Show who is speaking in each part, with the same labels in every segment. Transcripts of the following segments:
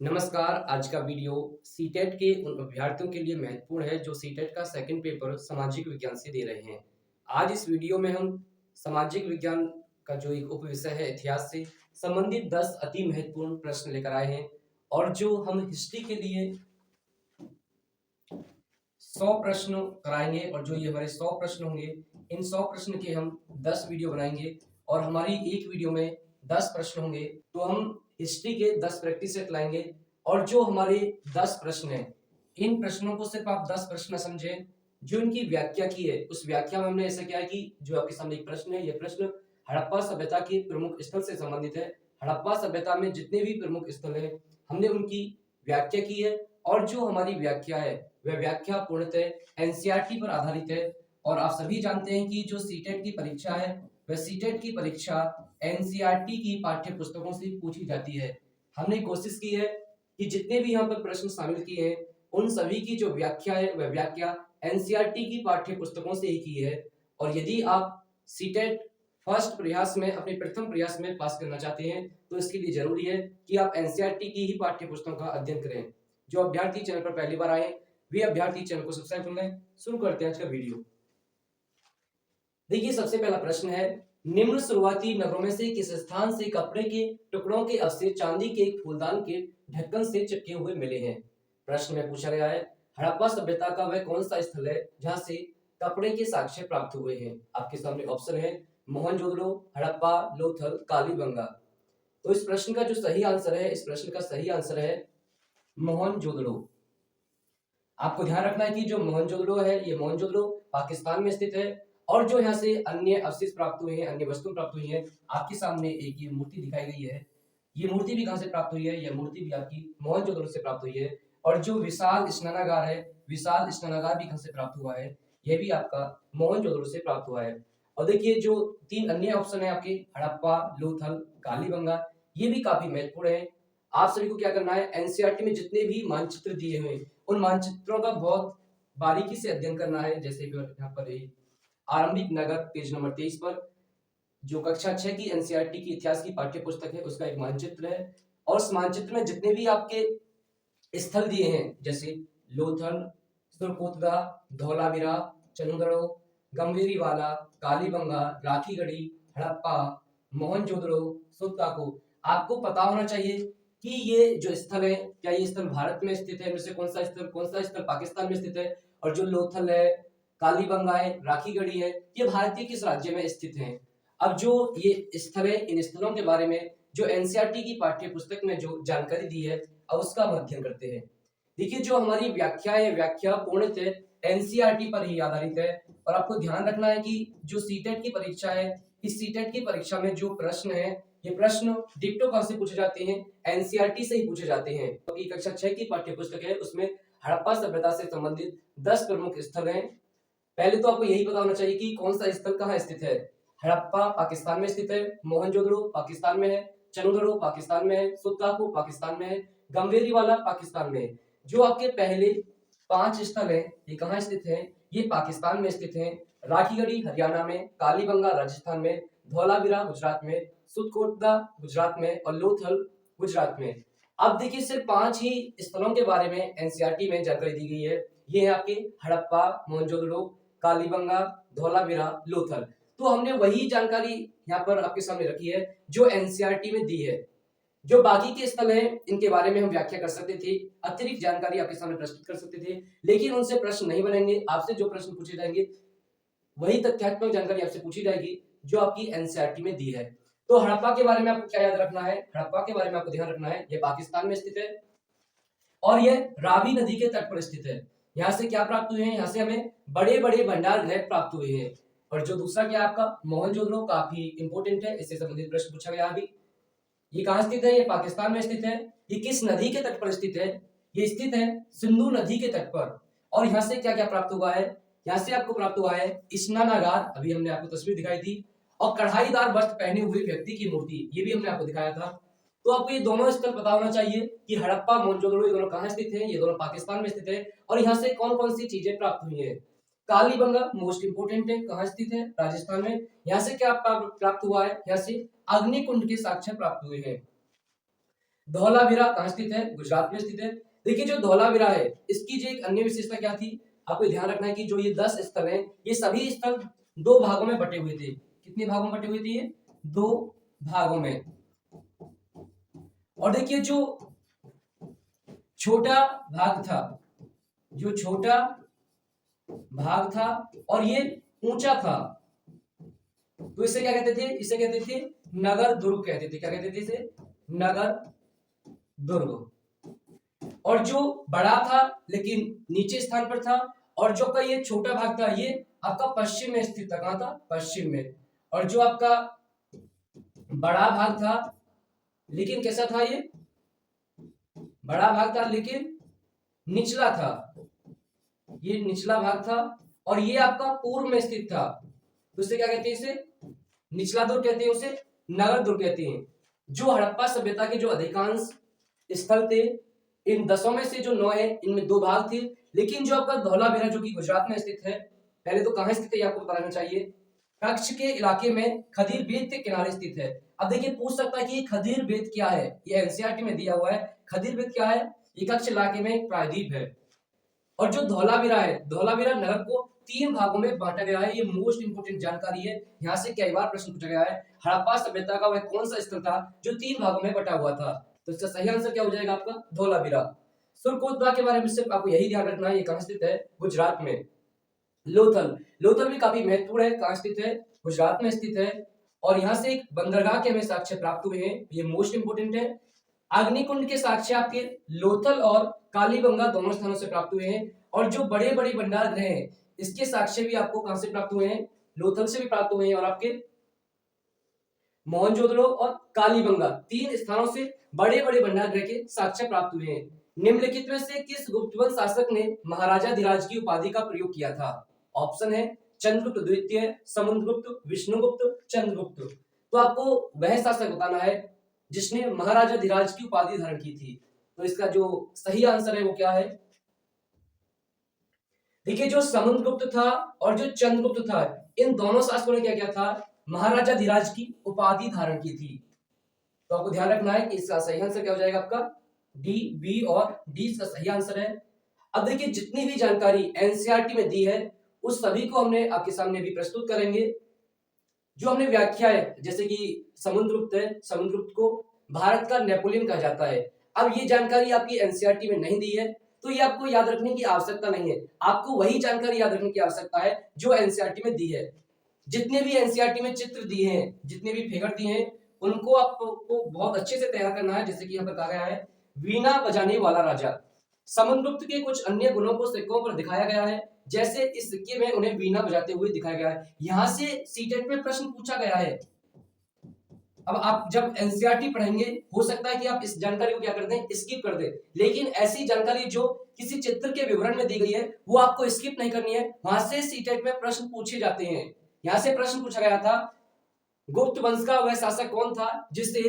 Speaker 1: नमस्कार। आज का वीडियो सीटेट के उन अभ्यर्थियों के लिए महत्वपूर्ण है जो सीटेट का सेकंड पेपर सामाजिक विज्ञान से दे रहे हैं। आज इस वीडियो में हम सामाजिक विज्ञान का जो एक उपविषय है इतिहास से संबंधित 10 अति महत्वपूर्ण प्रश्न लेकर आए हैं और जो हम हिस्ट्री के लिए 100 प्रश्न कराएंगे और जो ये हमारे 100 प्रश्न होंगे, इन 100 प्रश्न के हम 10 वीडियो बनाएंगे और हमारी एक वीडियो में 10 प्रश्न होंगे। तो हम हिस्ट्री के 10 प्रैक्टिस सेट लाएंगे और जो हमारे 10 प्रश्न हैं, इन प्रश्नों को सिर्फ आप 10 प्रश्न समझें। जो इनकी व्याख्या की है, उस व्याख्या में हमने ऐसा किया है कि जो आपके सामने एक प्रश्न है, यह प्रश्न हड़प्पा सभ्यता के प्रमुख स्थल से संबंधित है। हड़प्पा सभ्यता में जितने भी प्रमुख स्थल हैं, हमने उनकी व्याख्या की है और जो हमारी व्याख्या है वह व्याख्या पूर्णतः एनसीईआरटी पर आधारित है। और आप सभी जानते हैं कि जो सीटेट की परीक्षा है, वह सीटेट की परीक्षा एनसीईआरटी की पाठ्य पुस्तकों से पूछी जाती है। हमने कोशिश की है कि जितने भी यहाँ पर प्रश्न शामिल किए हैं, उन सभी की जो व्याख्या है वह व्याख्या एनसीईआरटी की पाठ्य पुस्तकों से ही की है। और यदि आप सीटेट फर्स्ट प्रयास में, अपने प्रथम प्रयास में पास करना चाहते हैं, तो इसके लिए जरूरी है कि आप एनसीईआरटी की ही पाठ्य पुस्तकों का अध्ययन करें। जो अभ्यर्थी चैनल पर पहली बार आए, वे अभ्यर्थी चैनल को सब्सक्राइब कर लें। शुरू करते हैं आज का वीडियो। देखिए, सबसे पहला प्रश्न है, निम्न शुरुआती नगरों में से किस स्थान से कपड़े के टुकड़ों के अवशेष चांदी के एक फूलदान के ढक्कन से चिपके हुए मिले हैं? प्रश्न में पूछा गया है, हड़प्पा सभ्यता का वह कौन सा स्थल है जहां से कपड़े के साक्ष्य प्राप्त हुए हैं? आपके सामने ऑप्शन है मोहनजोदड़ो, हड़प्पा, लोथल, कालीबंगा। तो इस प्रश्न का जो सही आंसर है, इस प्रश्न का सही आंसर है मोहनजोदड़ो। आपको ध्यान रखना है कि जो मोहनजोदड़ो है, ये मोहनजोदड़ो पाकिस्तान में स्थित है और जो यहाँ से अन्य अवशेष प्राप्त हुए हैं, अन्य वस्तु प्राप्त हुई है, आपके सामने एक ये मूर्ति दिखाई गई है। ये मूर्ति भी कहाँ से प्राप्त हुई है? यह मूर्ति भी आपकी मोहनजोदड़ो से प्राप्त हुई है। और जो विशाल स्नानागार है, विशाल स्नानागार भी कहाँ से प्राप्त हुआ है? यह भी आपका मोहनजोदड़ो से प्राप्त हुआ है। और देखिए, जो 3 अन्य ऑप्शन है आपके, हड़प्पा, लोथल, कालीबंगा, ये भी काफी महत्वपूर्ण है। आप सभी को क्या करना है, एनसीईआरटी में जितने भी मानचित्र दिए हुए हैं, उन मानचित्रों का बहुत बारीकी से अध्ययन करना है। जैसे कि यहाँ पर आरंभिक नगर पेज नंबर 23 पर जो कक्षा 6 की एनसीईआरटी की इतिहास की पाठ्य पुस्तक है, उसका एक मानचित्र है। और उस मानचित्र में जितने भी आपके स्थल दिए हैं, जैसे लोथल, सुरकोतला, धौलावीरा, चंदगढ़, गंभीरीवाला, कालीबंगा, राखीगढ़ी, हड़प्पा, मोहनजोदड़ो, सुत्ताको, आपको पता होना चाहिए कि ये जो स्थल है, क्या ये स्थल भारत में स्थित है? इनमें से कौन सा स्थल पाकिस्तान में स्थित है? और जो लोथल है, कालीबंगा है, राखीगढ़ी है, ये भारत के किस राज्य में स्थित हैं? अब जो ये स्थल है, इन स्थलों के बारे में जो एनसीईआरटी की पाठ्य पुस्तक में जो जानकारी दी है, अब उसका हम अध्ययन करते हैं। देखिए, जो हमारी व्याख्या है, व्याख्या पूर्णतः एनसीईआरटी पर ही आधारित है। और आपको ध्यान रखना है कि जो सीटेट की परीक्षा है, इस सीटेट की परीक्षा में जो प्रश्न है, ये प्रश्न डिट्टो कहां से पूछे जाते हैं? एनसीईआरटी से ही पूछे जाते हैं। क्योंकि तो कक्षा 6 की पाठ्य पुस्तक है, उसमें हड़प्पा सभ्यता से संबंधित 10 प्रमुख स्थल हैं। पहले तो आपको यही पता होना चाहिए कि कौन सा स्थल कहाँ स्थित है। हड़प्पा पाकिस्तान में स्थित है, मोहनजोदड़ो पाकिस्तान में है, चंदगढ़ पाकिस्तान में है, सुत्ताको पाकिस्तान में है, गंभीरीवाला पाकिस्तान में है। जो आपके पहले 5 स्थल है, ये कहाँ स्थित है? ये पाकिस्तान में स्थित है। राखीगढ़ी हरियाणा में, कालीबंगा राजस्थान में, धौलावीरा गुजरात में, सुरकोटला गुजरात में और लोथल गुजरात में। अब देखिए, सिर्फ 5 ही स्थलों के बारे में एनसीईआरटी में जानकारी दी गई है। ये है आपके हड़प्पा, मोहनजोदड़ो, कालीबंगा, धौलावीरा, लोथल। तो हमने वही जानकारी यहाँ पर आपके सामने रखी है जो एनसीईआरटी में दी है। जो बाकी के स्थल हैं, इनके बारे में हम व्याख्या कर सकते थे, अतिरिक्त जानकारी आपके सामने प्रस्तुत कर सकते थे, लेकिन उनसे प्रश्न नहीं बनेंगे। आपसे जो प्रश्न पूछे जाएंगे, वही तथ्यात्मक जानकारी आपसे पूछी जाएगी जो आपकी एनसीईआरटी में दी है। तो हड़प्पा के बारे में आपको क्या याद रखना है? हड़प्पा के बारे में आपको ध्यान रखना है, ये पाकिस्तान में स्थित है और यह रावी नदी के तट पर स्थित है। यहाँ से क्या प्राप्त हुए हैं? यहाँ से हमें बड़े बड़े भंडार गृह प्राप्त हुए हैं। और जो दूसरा क्या आपका मोहनजोदड़ो, काफी इंपोर्टेंट है, इससे संबंधित प्रश्न पूछा गया अभी। ये कहाँ स्थित है? ये पाकिस्तान में स्थित है। ये किस नदी के तट पर स्थित है? ये स्थित है सिंधु नदी के तट पर। और यहाँ से क्या क्या प्राप्त हुआ है? यहाँ से आपको प्राप्त हुआ है स्नानागार, अभी हमने आपको तस्वीर दिखाई थी, और कढ़ाईदार वस्त्र पहने हुए व्यक्ति की मूर्ति, ये भी हमने आपको दिखाया था। तो आपको ये दोनों स्थल पता होना चाहिए कि हड़प्पा, मोहनजोदड़ो, ये दोनों कहाँ स्थित हैं? ये दोनों पाकिस्तान में स्थित है। और यहाँ से कौन कौन सी चीजें प्राप्त हुई है? कालीबंगा मोस्ट इंपोर्टेंट है, कहाँ स्थित है? राजस्थान में। यहाँ से क्या प्राप्त हुआ है? यहाँ से अग्निकुंड के साक्ष्य प्राप्त हुए हैं। धौलावीरा कहाँ स्थित है? गुजरात में स्थित है। देखिए जो धौलावीरा है इसकी जो एक अन्य विशेषता क्या थी, आपको ध्यान रखना है कि जो ये 10 स्थल हैं ये सभी स्थल दो भागों में बटे हुए थे। कितने भागों में बटे हुए थे ये? दो भागों में। और देखिए जो छोटा भाग था, जो छोटा भाग था और ये ऊंचा था, तो इसे क्या कहते थे? इसे कहते थे नगर दुर्ग कहते थे। क्या कहते थे इसे? नगर दुर्ग। और जो बड़ा था लेकिन नीचे स्थान पर था, और जो का ये छोटा भाग था ये आपका पश्चिम में स्थित था। कहां था? पश्चिम में। और जो आपका बड़ा भाग था लेकिन कैसा था? ये बड़ा भाग था लेकिन निचला था, ये निचला भाग था और ये आपका पूर्व में स्थित था। तो इसे क्या कहते हैं? इसे निचला दुर्ग कहते हैं, उसे नगर दुर्ग कहते हैं। जो हड़प्पा सभ्यता के जो अधिकांश स्थल थे, इन 10 में से जो 9 है इनमें 2 भाग थे, लेकिन जो आपका धौलावीरा जो कि गुजरात में स्थित है, पहले तो कहां स्थित है ये आपको बताना चाहिए। कच्छ के इलाके में खदीर बेत के किनारे स्थित है। अब देखिए पूछ सकता है कि खदीर बेत क्या है? ये एनसीईआरटी में दिया हुआ है। खदीर बेत क्या है? ये कच्छ इलाके में एक प्रायद्वीप है। और जो धौलावीरा है, धौलावीरा नगर को 3 भागों में बांटा गया है। ये मोस्ट इंपोर्टेंट जानकारी है, यहाँ से कई बार प्रश्न पूछा गया है। हड़प्पा सभ्यता का वह कौन सा स्थल था जो 3 भागों में बटा हुआ था? तो इसका सही आंसर क्या हो जाएगा आपका? धौलावीरा। सुरकोतबा के बारे में सिर्फ आपको यही ध्यान रखना है, ये कहां स्थित है? गुजरात में। लोथल, लोथल भी काफी महत्वपूर्ण है। कहां स्थित है? गुजरात में स्थित है। और यहाँ से एक बंदरगाह के हमें साक्ष्य प्राप्त हुए हैं, ये मोस्ट इंपोर्टेंट है। अग्निकुंड के साक्ष्य आपके लोथल और कालीबंगा दोनों स्थानों से प्राप्त हुए हैं। और जो बड़े बड़े भंडार गृह हैं इसके साक्ष्य भी आपको कहां से प्राप्त हुए हैं? लोथल से भी प्राप्त हुए हैं। और आपके मोहनजोदड़ो और कालीबंगा 3 स्थानों से बड़े बड़े भंडार गृह के साक्ष्य प्राप्त हुए हैं। निम्नलिखित में से किस गुप्त वंश शासक ने महाराजा धीराज की उपाधि का प्रयोग किया था? ऑप्शन है चंद्रगुप्त द्वितीय, समुद्रगुप्त, विष्णुगुप्त, चंद्रगुप्त। तो आपको वह शासक बताना है जिसने महाराजा धीराज की उपाधि धारण की थी। तो इसका जो सही आंसर है वो क्या है? देखिए जो समुद्रगुप्त था और जो चंद्रगुप्त था, इन दोनों शासकों ने क्या किया था? महाराजा धीराज की उपाधि धारण की थी। तो आपको ध्यान रखना है कि इसका सही आंसर क्या हो जाएगा आपका? डी, बी और डी इसका सही आंसर है। अब देखिए जितनी भी जानकारी एनसीईआरटी में दी है उस सभी को हमने आपके सामने भी प्रस्तुत करेंगे। जो हमने व्याख्या है, जैसे कि समुद्रगुप्त है, समुद्रगुप्त को भारत का नेपोलियन कहा जाता है। अब ये जानकारी आपकी एनसीईआरटी में नहीं दी है तो ये आपको याद रखने की आवश्यकता नहीं है। आपको वही जानकारी याद रखने की आवश्यकता है जो एनसीईआरटी में दी है। जितने भी एनसीईआरटी में चित्र दिए हैं, जितने भी फिगर दिए हैं, उनको आपको बहुत अच्छे से तैयार करना है। जैसे कि यहाँ पर कहा गया है वीणा बजाने वाला राजा। समुद्रगुप्त के कुछ अन्य गुणों को सिक्कों पर दिखाया गया है, जैसे इस सिक्के में उन्हें वीणा बजाते हुए दिखाया गया है। यहाँ से सीटेट में प्रश्न पूछा गया है। अब आप जब एनसीईआरटी पढ़ेंगे हो सकता है कि आप इस जानकारी को क्या कर दें? स्किप कर दें। लेकिन ऐसी जानकारी जो किसी चित्र के विवरण में दी गई है वो आपको स्किप नहीं करनी है। वहां से सीटेट में प्रश्न पूछे जाते हैं। यहाँ से प्रश्न पूछा गया था गुप्त वंश का वह शासक कौन था जिसे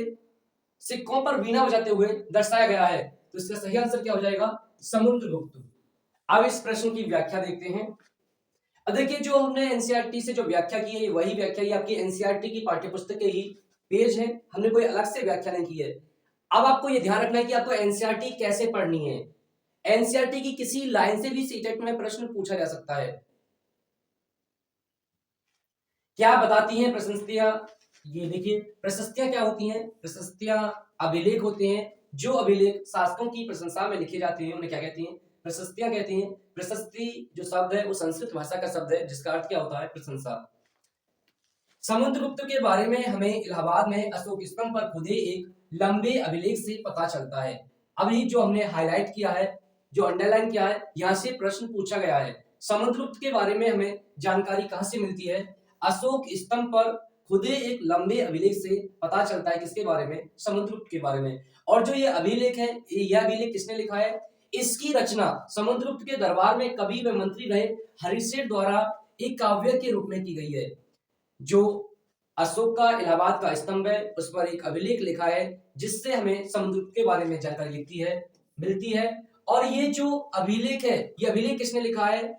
Speaker 1: सिक्कों पर वीणा बजाते हुए दर्शाया गया है? तो इसका सही आंसर क्या हो जाएगा? समुद्रगुप्त। अब इस प्रश्न की व्याख्या देखते हैं। अब देखिए जो हमने एनसीईआरटी से जो व्याख्या की है वही व्याख्या ही आपकी एनसीईआरटी की पाठ्यपुस्तक के ही पेज है, हमने कोई अलग से व्याख्या नहीं की है। अब आपको यह ध्यान रखना है कि आपको एनसीईआरटी कैसे पढ़नी है। एनसीईआरटी की किसी लाइन से भी सीटेट में प्रश्न पूछा जा सकता है। क्या बताती हैं प्रशस्तियां? ये देखिए प्रशस्तियां क्या होती हैं? प्रशस्तियां अभिलेख होते हैं। जो अभिलेख शासकों की प्रशंसा में लिखे जाते हैं उन्हें क्या कहते हैं? प्रशस्तियां कहते हैं। प्रशस्ति जो शब्द है वो संस्कृत भाषा का शब्द है जिसका अर्थ क्या होता है? प्रशंसा। समुद्रगुप्त के बारे में हमें इलाहाबाद में अशोक स्तंभ पर खुदे एक लंबे अभिलेख से पता चलता है। अभी जो हमने हाईलाइट किया है, जो अंडरलाइन किया है, यहाँ से प्रश्न पूछा गया है। समुद्रगुप्त के बारे में हमें जानकारी कहां से मिलती है? अशोक स्तंभ पर खुदे एक लंबे अभिलेख से पता चलता है। किसके बारे में? समुद्रगुप्त के बारे में। और जो ये अभिलेख है, यह अभिलेख किसने लिखा है? इसकी रचना समुद्रगुप्त के दरबार में कवि व मंत्री रहे हरिशेठ द्वारा एक काव्य के रूप में की गई है। जो अशोक का इलाहाबाद का स्तंभ है उस पर एक अभिलेख लिखा है जिससे हमें समुद्रगुप्त के बारे में जानकारी मिलती है। और ये जो अभिलेख है, ये अभिलेख किसने लिखा है?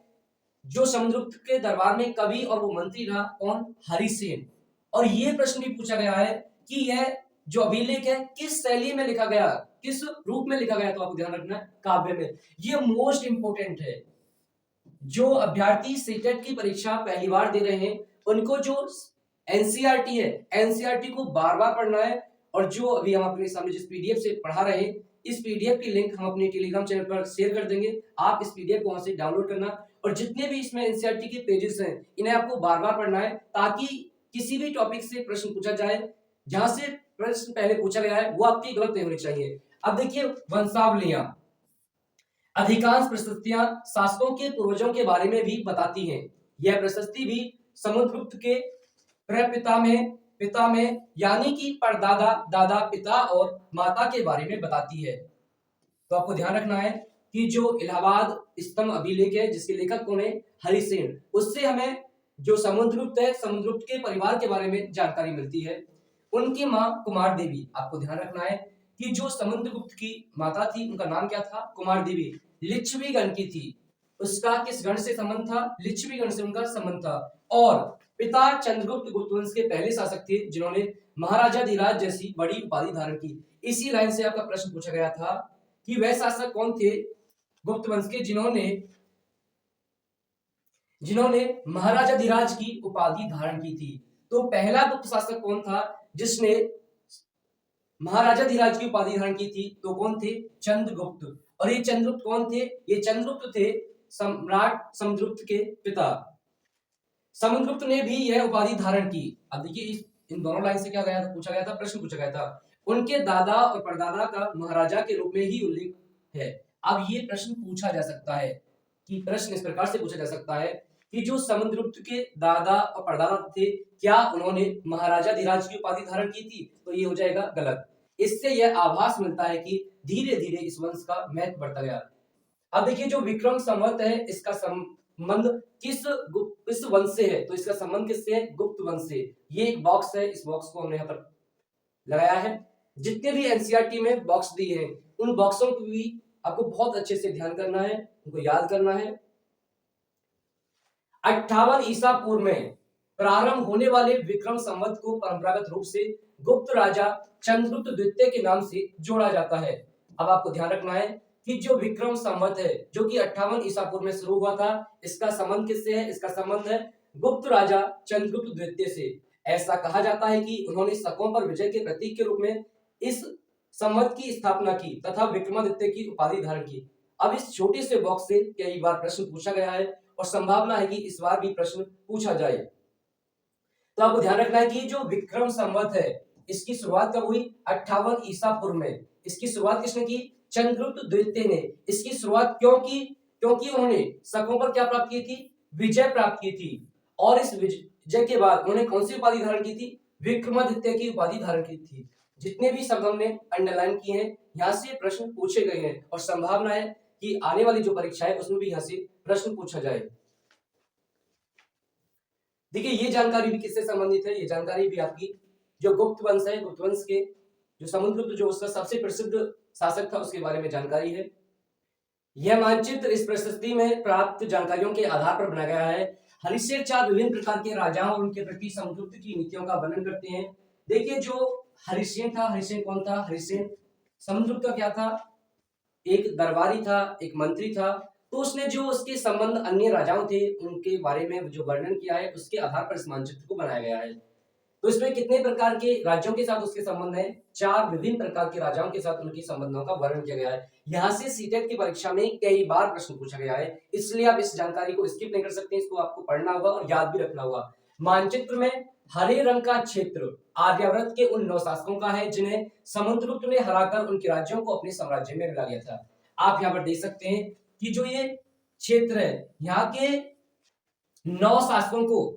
Speaker 1: जो समुद्रगुप्त के दरबार में कवि और वो मंत्री रहा, कौन? हरिसेन। और ये प्रश्न भी पूछा गया है कि यह जो अभिलेख है किस शैली में लिखा गया, किस रूप में लिखा गया, तो आपको ध्यान रखना है काव्य में। ये मोस्ट इंपोर्टेंट है। जो अभ्यर्थी सीटेट की परीक्षा पहली बार दे रहे हैं उनको जो एनसीईआरटी है, एनसीईआरटी को बार बार पढ़ना है। और जो अभी हम अपने सामने जिस पीडीएफ से पढ़ा रहे हैं, इस पीडीएफ की लिंक हम अपने टेलीग्राम चैनल पर शेयर कर देंगे। आप इस पीडीएफ को वहां से डाउनलोड करना, और जितने भी इसमें एनसीईआरटी के पेजेस हैं इन्हें आपको बार बार पढ़ना है, ताकि किसी भी टॉपिक से प्रश्न पूछा जाए, जहां से प्रश्न पहले पूछा गया है वो आपकी गलत नहीं होनी चाहिए। अब देखिए वंशावलियां, अधिकांश प्रशस्तियां शासकों के पूर्वजों के बारे में भी बताती हैं। यह प्रशस्ति भी समुद्रगुप्त के पिता में यानी कि परदादा, दादा, पिता और माता के बारे में बताती है। तो आपको ध्यान रखना है कि जो इलाहाबाद स्तंभ अभिलेख है जिसके लेखक कौन है, हरिसेन, उससे हमें जो समुद्रगुप्त है, समुद्रगुप्त के परिवार के बारे में जानकारी मिलती है। उनकी मां कुमार देवी, आपको ध्यान रखना है कि जो समुद्रगुप्त की माता थी उनका नाम क्या था, कुमार देवी, लिच्छवी गण की थी। उसका किस गण से संबंध था, लिच्छवी गण से उनका संबंध था। और पिता चंद्रगुप्त गुप्त वंश के पहले शासक थे जिन्होंने महाराजा धीराज जैसी बड़ी उपाधि धारण की। इसी लाइन से आपका प्रश्न पूछा गया था कि वह शासक कौन थे गुप्त वंश के जिन्होंने महाराजा धीराज की उपाधि धारण की थी। तो पहला गुप्त शासक कौन था जिसने महाराजा धीराज की उपाधि धारण की थी, तो कौन थे, चंद्रगुप्त। और ये चंद्रगुप्त कौन थे, ये चंद्रगुप्त थे सम्राट समुद्रगुप्त के पिता। समुद्रगुप्त ने भी यह उपाधि धारण की। अब देखिए इन दोनों लाइन से क्या गया था, पूछा गया था, प्रश्न पूछा गया था। उनके दादा और परदादा का महाराजा के रूप में ही उल्लेख है। अब ये प्रश्न पूछा जा सकता है कि प्रश्न इस प्रकार से पूछा जा सकता है कि जो समुद्रगुप्त के दादा और परदादा थे, क्या उन्होंने महाराजा धीराज की उपाधि धारण की थी, तो ये हो जाएगा गलत। इससे यह आभास मिलता है कि धीरे धीरे इस वंश का महत्व बढ़ता गया। अब देखिए जो विक्रम संवत है इसका संबंध किस वंश से है, तो इसका संबंध किससे है, गुप्त वंश से। ये एक बॉक्स है, इस बॉक्स को हमने यहाँ पर लगाया है। जितने भी एनसीईआरटी में बॉक्स दिए हैं उन बॉक्सों को भी आपको बहुत अच्छे से ध्यान करना है, उनको याद करना है। 58 ईसा पूर्व में प्रारंभ होने वाले विक्रम संवत को परंपरागत रूप से गुप्त राजा चंद्रगुप्त द्वितीय के नाम से जोड़ा जाता है। अब आपको ध्यान रखना है कि जो विक्रम संवत है जो कि 58 ईसा पूर्व में शुरू हुआ था, इसका संबंध किससे है, इसका संबंध है गुप्त राजा चंद्रगुप्त द्वितीय से। ऐसा कहा जाता है कि उन्होंने शकों पर विजय के प्रतीक के रूप में इस संवत की स्थापना की तथा विक्रमादित्य की उपाधि धारण की। अब इस छोटे से बॉक्स से कई बार प्रश्न पूछा गया है और संभावना है कि इस बार भी प्रश्न पूछा जाए। तो आपको ध्यान रखना है कि जो विक्रम संवत है इसकी शुरुआत कब हुई, 58 ईसा पूर्व में। इसकी शुरुआत किसने की, चंद्रगुप्त द्वितीय ने। इसकी शुरुआत क्यों की, क्योंकि उन्होंने शकों पर क्या प्राप्त की थी, विजय प्राप्त की थी। और इस विजय के बाद उन्होंने कौन सी उपाधि धारण की थी, विक्रमादित्य की उपाधि धारण की थी। जितने भी शब्द हमने अंडरलाइन किए हैं यहाँ से प्रश्न पूछे गए हैं और संभावना है कि आने वाली जो परीक्षा है उसमें भी यहाँ से प्रश्न पूछा जाए। देखिए ये जानकारी भी किससे संबंधित है, ये जानकारी भी आपकी जो गुप्त वंश है, गुप्त वंश के जो समुद्रगुप्त जो उसका सबसे प्रसिद्ध शासक था उसके बारे में जानकारी है। यह मानचित्र इस प्रशस्ति में प्राप्त जानकारियों के आधार पर बनाया गया है। हरिशेर 4 विभिन्न प्रकार के राजाओं और उनके प्रति समुद्रगुप्त की नीतियों का वर्णन करते हैं। देखिए जो हरिसेन था, हरिसेन कौन था, हरिसेन समुद्रगुप्त का क्या था, एक दरबारी था, एक मंत्री था। तो उसने जो उसके संबंध अन्य राजाओं थे उनके बारे में जो वर्णन किया है उसके आधार पर इस मानचित्र को बनाया गया है। तो इसमें कितने प्रकार के राज्यों के साथ उसके संबंध है, 4 विभिन्न प्रकार के राजाओं के साथ उनकी संबंधों का वर्णन किया गया है। यहाँ से सीटेट की परीक्षा में कई बार प्रश्न पूछा गया है, इसलिए आप इस जानकारी को स्किप नहीं कर सकते, इसको आपको पढ़ना होगा और याद भी रखना होगा। मानचित्र में हरे रंग का क्षेत्र आर्यावर्त के उन 9 शासकों का है जिन्हें समुद्रगुप्त ने हराकर उनके राज्यों को अपने साम्राज्य में मिला लिया था। आप यहाँ पर देख सकते हैं कि जो ये क्षेत्र है यहाँ के 9 शासकों को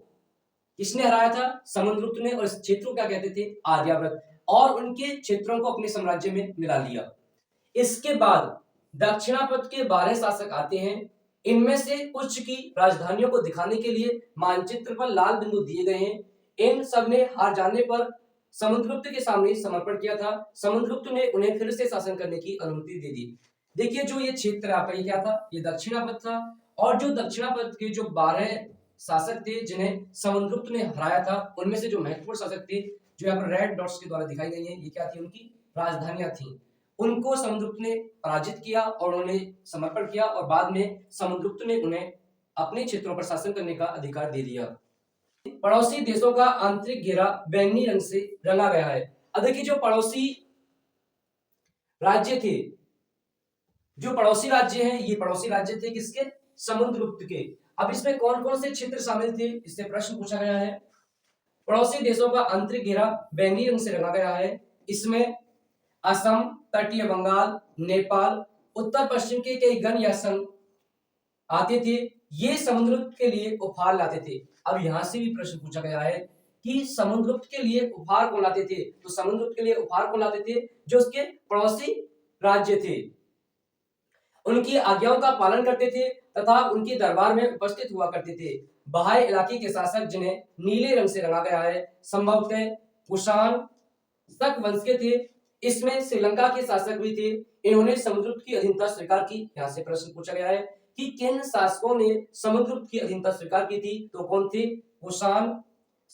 Speaker 1: किसने हराया था, समुद्रगुप्त ने। और इस क्षेत्र को क्या कहते थे, आर्यावर्त, और उनके क्षेत्रों को अपने साम्राज्य में मिला लिया। इसके बाद दक्षिणापथ के 12 शासक आते हैं। इनमें से कुछ की राजधानियों को दिखाने के लिए मानचित्र पर लाल बिंदु दिए गए हैं। इन सब ने हार जाने पर समुद्रगुप्त के सामने समर्पण किया था। समुद्रगुप्त ने उन्हें फिर से शासन करने की अनुमति दे दी। देखिए जो ये क्षेत्र आपका ये क्या था, ये दक्षिणापथ था। और जो दक्षिणापथ के जो 12 शासक थे जिन्हें समुद्रगुप्त ने हराया था उनमें से जो महत्वपूर्ण शासक थे जो यहाँ पर रेड डॉट्स के द्वारा दिखाई गई है, ये क्या थी, उनकी राजधानियां थी। उनको समुद्रगुप्त ने पराजित किया और उन्होंने समर्पण किया और बाद में समुद्रगुप्त ने उन्हें अपने क्षेत्रों पर शासन करने का अधिकार दे दिया। पड़ोसी देशों का आंतरिक घेरा बैंगनी रंग से रंगा गया है। अब देखिए जो पड़ोसी राज्य थे, जो पड़ोसी राज्य हैं, ये पड़ोसी राज्य थे किसके, समुद्रगुप्त के। अब इसमें कौन कौन से क्षेत्र शामिल थे, इससे प्रश्न पूछा गया है। पड़ोसी देशों का आंतरिक घेरा बैंगनी रंग से रंगा गया है। इसमें असम, तटीय बंगाल, नेपाल, उत्तर पश्चिम के कई गण या संघ आते थे। ये समुद्रगुप्त के लिए उपहार लाते थे। अब यहां से भी प्रश्न पूछा गया है कि समुद्रगुप्त के लिए उपहार कौन लाते थे, तो समुद्रगुप्त के लिए उपहार कौन लाते थे, जो उसके पड़ोसी राज्य थे। उनकी आज्ञाओं का पालन करते थे तथा उनके दरबार में उपस्थित हुआ करते थे। बाह्य इलाके के शासक जिन्हें नीले रंग से रंगा गया है, संभवतः कुषाण शक वंश के थे। इसमें श्रीलंका के शासक भी थे। इन्होंने समुद्रगुप्त की अधीनता स्वीकार की। यहाँ से प्रश्न पूछा गया है कि किन शासकों ने समुद्रगुप्त की अधीनता स्वीकार की थी, तो कौन थे, कुषाण,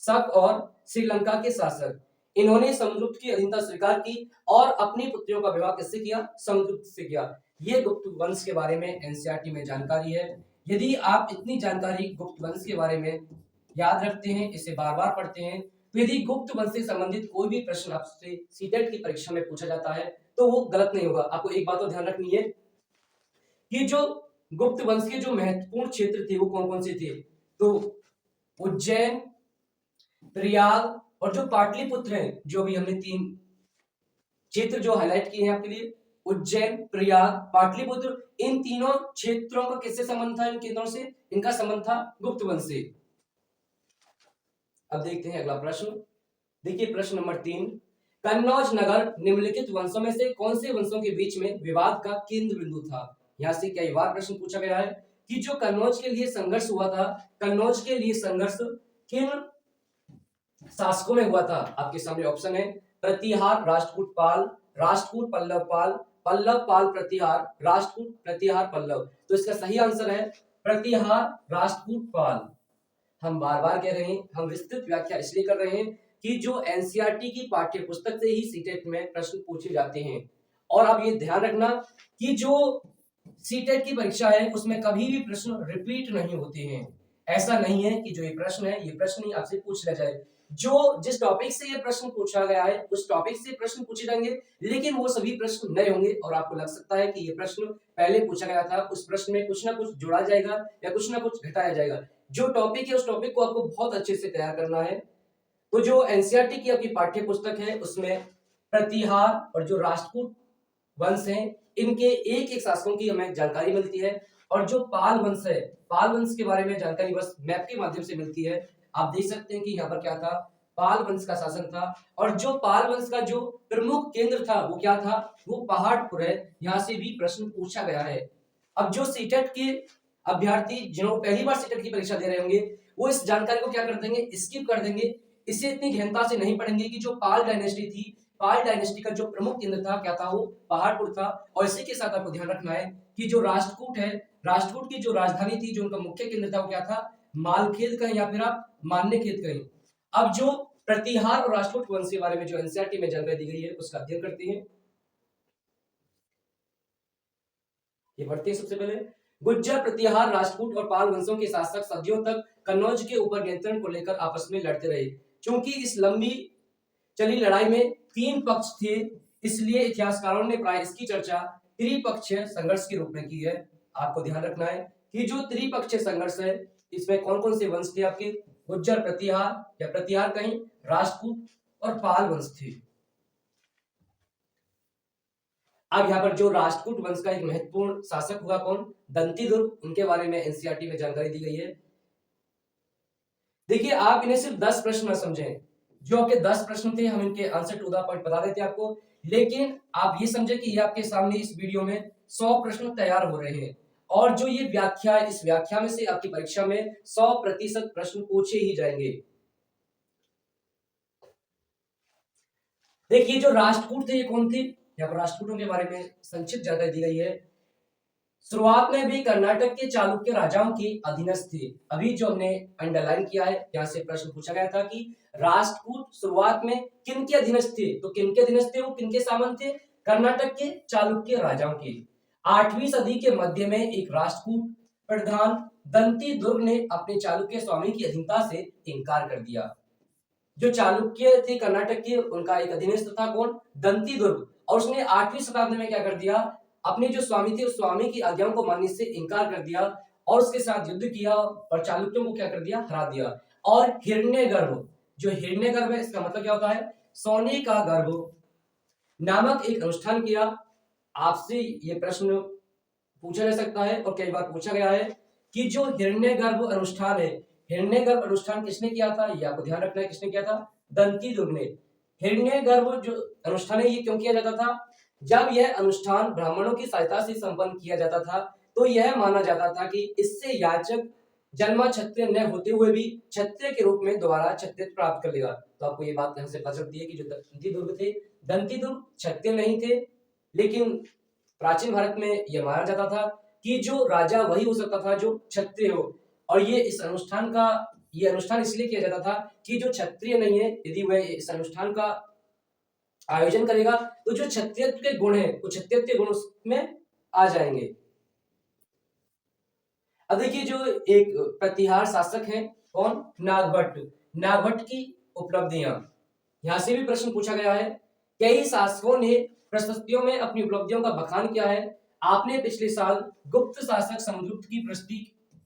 Speaker 1: शक और श्रीलंका के शासक। इन्होंने समुद्रगुप्त की अधीनता स्वीकार की और अपनी पुत्रियों का विवाह किससे किया, समुद्रगुप्त से किया। ये गुप्त वंश के बारे में एनसीईआरटी में जानकारी है। यदि आप इतनी जानकारी गुप्त वंश के बारे में याद रखते हैं, इसे बार बार पढ़ते हैं, तो यदि गुप्त वंश से संबंधित कोई भी प्रश्न आपसे सीटेट की परीक्षा में पूछा जाता है तो वो गलत नहीं होगा। आपको एक बात तो ध्यान रखनी है कि जो गुप्त वंश के जो महत्वपूर्ण क्षेत्र थे वो कौन कौन से थे, तो उज्जैन, प्रयाग और जो पाटलिपुत्र है, जो भी हमने 3 क्षेत्र जो हाईलाइट किए हैं आपके लिए, उज्जैन, प्रयाग, पाटलिपुत्र, इन तीनों क्षेत्रों का किससे संबंध था, इन केंद्रों से, इनका संबंध था गुप्त वंश से। अब देखते हैं अगला प्रश्न। देखिए प्रश्न नंबर 3, कन्नौज नगर निम्नलिखित वंशों में से कौन से वंशों के बीच में विवाद का केंद्र बिंदु था। यहां से कई बार प्रश्न पूछा गया है कि जो कन्नौज के लिए संघर्ष हुआ था, कन्नौज के लिए संघर्ष किन शासकों में हुआ था। आपके सामने ऑप्शन है प्रतिहार राष्ट्रकूट पाल, राष्ट्रकूट पल्लव पाल, पल्लव पाल प्रतिहार, राष्ट्रकूट प्रतिहार पल्लव। तो इसका सही आंसर है प्रतिहार राष्ट्रकूट पाल। हम बार बार कह रहे हैं, हम विस्तृत व्याख्या इसलिए कर रहे हैं कि जो एनसीईआरटी की पाठ्य पुस्तक से ही सीटेट में प्रश्न पूछे जाते हैं। और अब ये ध्यान रखना कि जो सीटेट की परीक्षा है उसमें कभी भी प्रश्न रिपीट नहीं होते हैं। ऐसा नहीं है कि जो ये प्रश्न है ये प्रश्न ही आपसे पूछ लिया जाए। जो जिस टॉपिक से ये प्रश्न पूछा गया है उस टॉपिक से प्रश्न पूछे जाएंगे, लेकिन वो सभी प्रश्न नए होंगे और आपको लग सकता है कि ये प्रश्न पहले पूछा गया था, उस प्रश्न में कुछ ना कुछ जोड़ा जाएगा या कुछ ना कुछ घटाया जाएगा। जो टॉपिक है उस टॉपिक को आपको बहुत अच्छे से तैयार करना है। तो जो एनसीईआरटी की आपकी पाठ्य पुस्तक है उसमें प्रतिहार और जो राष्ट्रकूट वंश है इनके एक एक शासकों की हमें जानकारी मिलती है। और जो पाल वंश है, पाल वंश के बारे में जानकारी बस मैप के माध्यम से मिलती है। आप देख सकते हैं कि यहाँ पर क्या था, पाल वंश का शासन था। और जो पाल वंश का जो प्रमुख केंद्र था वो क्या था, वो पहाड़पुर है। यहाँ से भी प्रश्न पूछा गया है। अब जो सीटेट के अभ्यर्थी जिन्होंने पहली बार सीटेट की परीक्षा दे रहे होंगे वो इस जानकारी को क्या कर देंगे, स्किप कर देंगे। इसे इतनी गहनता से नहीं पढ़ेंगे कि जो पाल डायनेस्टी थी, पाल डायनेस्टी का जो प्रमुख केंद्र था क्या था, वो पहाड़पुर था। और इसी के साथ आपको ध्यान रखना है कि जो राष्ट्रकूट है, राष्ट्रकूट की जो राजधानी थी, जो उनका मुख्य केंद्र था वो क्या था, मालखेल कहें या फिर आप मान्यखेत कहें। अब जो प्रतिहार और राष्ट्रकूट वंश के बारे में जो एनसीईआरटी में जानकारी दी गई है उसका अध्ययन करते हैं। ये पढ़ते हैं सबसे पहले, गुज्जर, प्रतिहार, राष्ट्रकूट और पाल वंशों के शासक सदियों तक कन्नौज के ऊपर नियंत्रण को लेकर आपस में लड़ते रहे। क्योंकि इस लंबी चली लड़ाई में 3 पक्ष थे, इसलिए इतिहासकारों ने प्राय इसकी चर्चा त्रिपक्षीय संघर्ष के रूप में की है। आपको ध्यान रखना है कि जो त्रिपक्षीय संघर्ष है इसमें कौन कौन से वंश थे आपके, गुज्जर, प्रतिहार या प्रतिहार कहीं, राष्ट्रकूट और पाल वंश थे। अब यहाँ पर जो राष्ट्रकूट वंश का एक महत्वपूर्ण शासक हुआ कौन, दंतीदुर्ग, उनके बारे में एनसीईआरटी में जानकारी दी गई है। देखिए आप इन्हें सिर्फ 10 प्रश्न न समझें, जो आपके 10 प्रश्न थे हम इनके आंसर टू द पॉइंट बता देते आपको, लेकिन आप ये समझे कि ये आपके सामने इस वीडियो में 100 प्रश्न तैयार हो रहे हैं। और जो ये व्याख्या है, इस व्याख्या में से आपकी परीक्षा में 100% प्रश्न पूछे ही जाएंगे। देखिए जो राष्ट्रकूट थे ये कौन थे, यहाँ पर राष्ट्रकूटों के बारे में संक्षिप्त जानकारी दी गई है। शुरुआत में भी कर्नाटक के चालुक्य राजाओं के अधीनस्थ थे। अभी जो हमने अंडरलाइन किया है, यहाँ से प्रश्न पूछा गया था कि राष्ट्रकूट शुरुआत में किनके अधीनस्थ थे, तो किनके अधीनस्थ थे, वो किनके सामंत थे, कर्नाटक के चालुक्य राजाओं के। 8वीं सदी के मध्य में एक राष्ट्रकूट प्रधान दंती दुर्ग ने अपने चालुक्य स्वामी की अधीनता से इनकार कर दिया। जो चालुक्य थे कर्नाटक के, उनका एक अधीनस्थ था कौन, दंती दुर्ग, और उसने 8वीं शताब्दी में क्या कर दिया, अपने जो स्वामी थे उस स्वामी की आज्ञाओं को मानने से इनकार कर दिया और उसके साथ युद्ध किया और चालुक्यों को क्या कर दिया, हरा दिया। और हिरण्यगर्भ, जो हिरण्यगर्भ है इसका मतलब क्या होता है, सोने का गर्भ नामक एक अनुष्ठान किया। आपसे ये प्रश्न पूछा जा सकता है और कई बार पूछा गया है कि जो हिरण्यगर्भ अनुष्ठान है, हिरण्यगर्भ अनुष्ठान किसने किया था, ये आपको ध्यान रखना है, किसने किया था, दंती दुर्ग ने। हिरण्यगर्भ जो अनुष्ठान है ये क्यों किया जाता था, जब यह अनुष्ठान ब्राह्मणों की सहायता से संपन्न किया जाता था तो यह माना जाता था कि इससे याचक जन्मा क्षत्रिय न होते हुए भी क्षत्रिय के रूप में दोबारा क्षत्रिय प्राप्त कर लेगा। तो आपको ये बात यहाँ से पता चलती है कि जो दंती दुर्ग थे, दंती दुर्ग क्षत्रिय नहीं थे, लेकिन प्राचीन भारत में यह माना जाता था कि जो राजा वही हो सकता था जो क्षत्रिय हो। और ये इस अनुष्ठान का, ये अनुष्ठान इसलिए किया जाता था कि जो क्षत्रिय नहीं है, यदि वह इस अनुष्ठान का आयोजन करेगा तो जो क्षत्रियत्व के गुण है वो क्षत्रियत्व के गुण उसमें आ जाएंगे। अब देखिए जो एक प्रतिहार शासक है कौन, नागभट्ट। नागभट्ट की उपलब्धियां, यहां से भी प्रश्न पूछा गया है। कई शासकों ने प्रशस्तियों में अपनी उपलब्धियों का बखान किया है। आपने पिछले साल गुप्त शासक समुद्रगुप्त की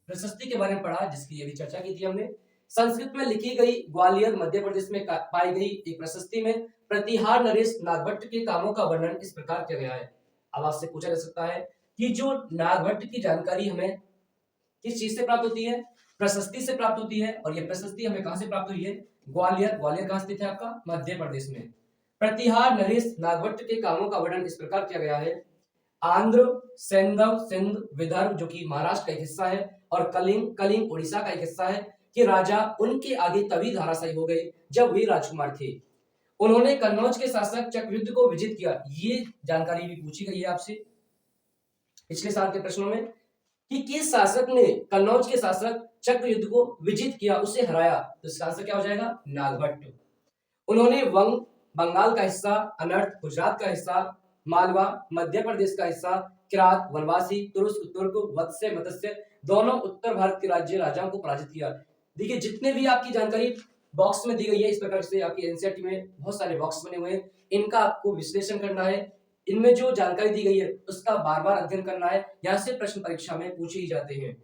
Speaker 1: प्रशस्ति के बारे में पढ़ा, जिसकी अभी चर्चा की थी हमने। संस्कृत में लिखी गई ग्वालियर मध्य प्रदेश में पाई गई एक प्रशस्ति में प्रतिहार नरेश नागभट्ट के कामों का वर्णन इस प्रकार किया गया है। अब आपसे पूछा जा सकता है कि जो नागभट्ट की जानकारी हमें किस चीज से प्राप्त होती है, प्रशस्ति से प्राप्त होती है, और ये प्रशस्ति हमें कहां से प्राप्त हुई है, ग्वालियर। ग्वालियर कहां स्थित है आपका, मध्य प्रदेश में। प्रतिहार नरेश नागभट्ट के कामों का वर्णन इस प्रकार किया गया है। आंध्र, सैंधव, सिंध, विदर्भ जो कि महाराष्ट्र का एक हिस्सा है, और कलिंग, कलिंग उड़ीसा का एक हिस्सा है, कि राजा उनके आगे तभी धराशायी हो गए जब वे राजकुमार थे। उन्होंने कन्नौज के शासक चक्रयुद्ध को विजित किया। ये जानकारी भी पूछी गई है आपसे पिछले साल के प्रश्नों में कि किस शासक ने कन्नौज के शासक चक्रयुद्ध को विजित किया, उसे हराया, तो इसका आंसर क्या हो जाएगा, नागभट्ट। उन्होंने वंग, बंगाल का हिस्सा, अनर्थ, गुजरात का हिस्सा, मालवा, मध्य प्रदेश का हिस्सा, किरात, वनवासी, तुर्क, तुर्क, वत्स्य, मत्स्य, दोनों उत्तर भारत के राज्य राजाओं को पराजित किया। देखिए जितने भी आपकी जानकारी बॉक्स में दी गई है, इस प्रकार से आपकी एनसीईआरटी में बहुत सारे बॉक्स बने हुए हैं, इनका आपको विश्लेषण करना है। इनमें जो जानकारी दी गई है उसका बार बार अध्ययन करना है, यहाँ से प्रश्न परीक्षा में पूछे ही जाते हैं।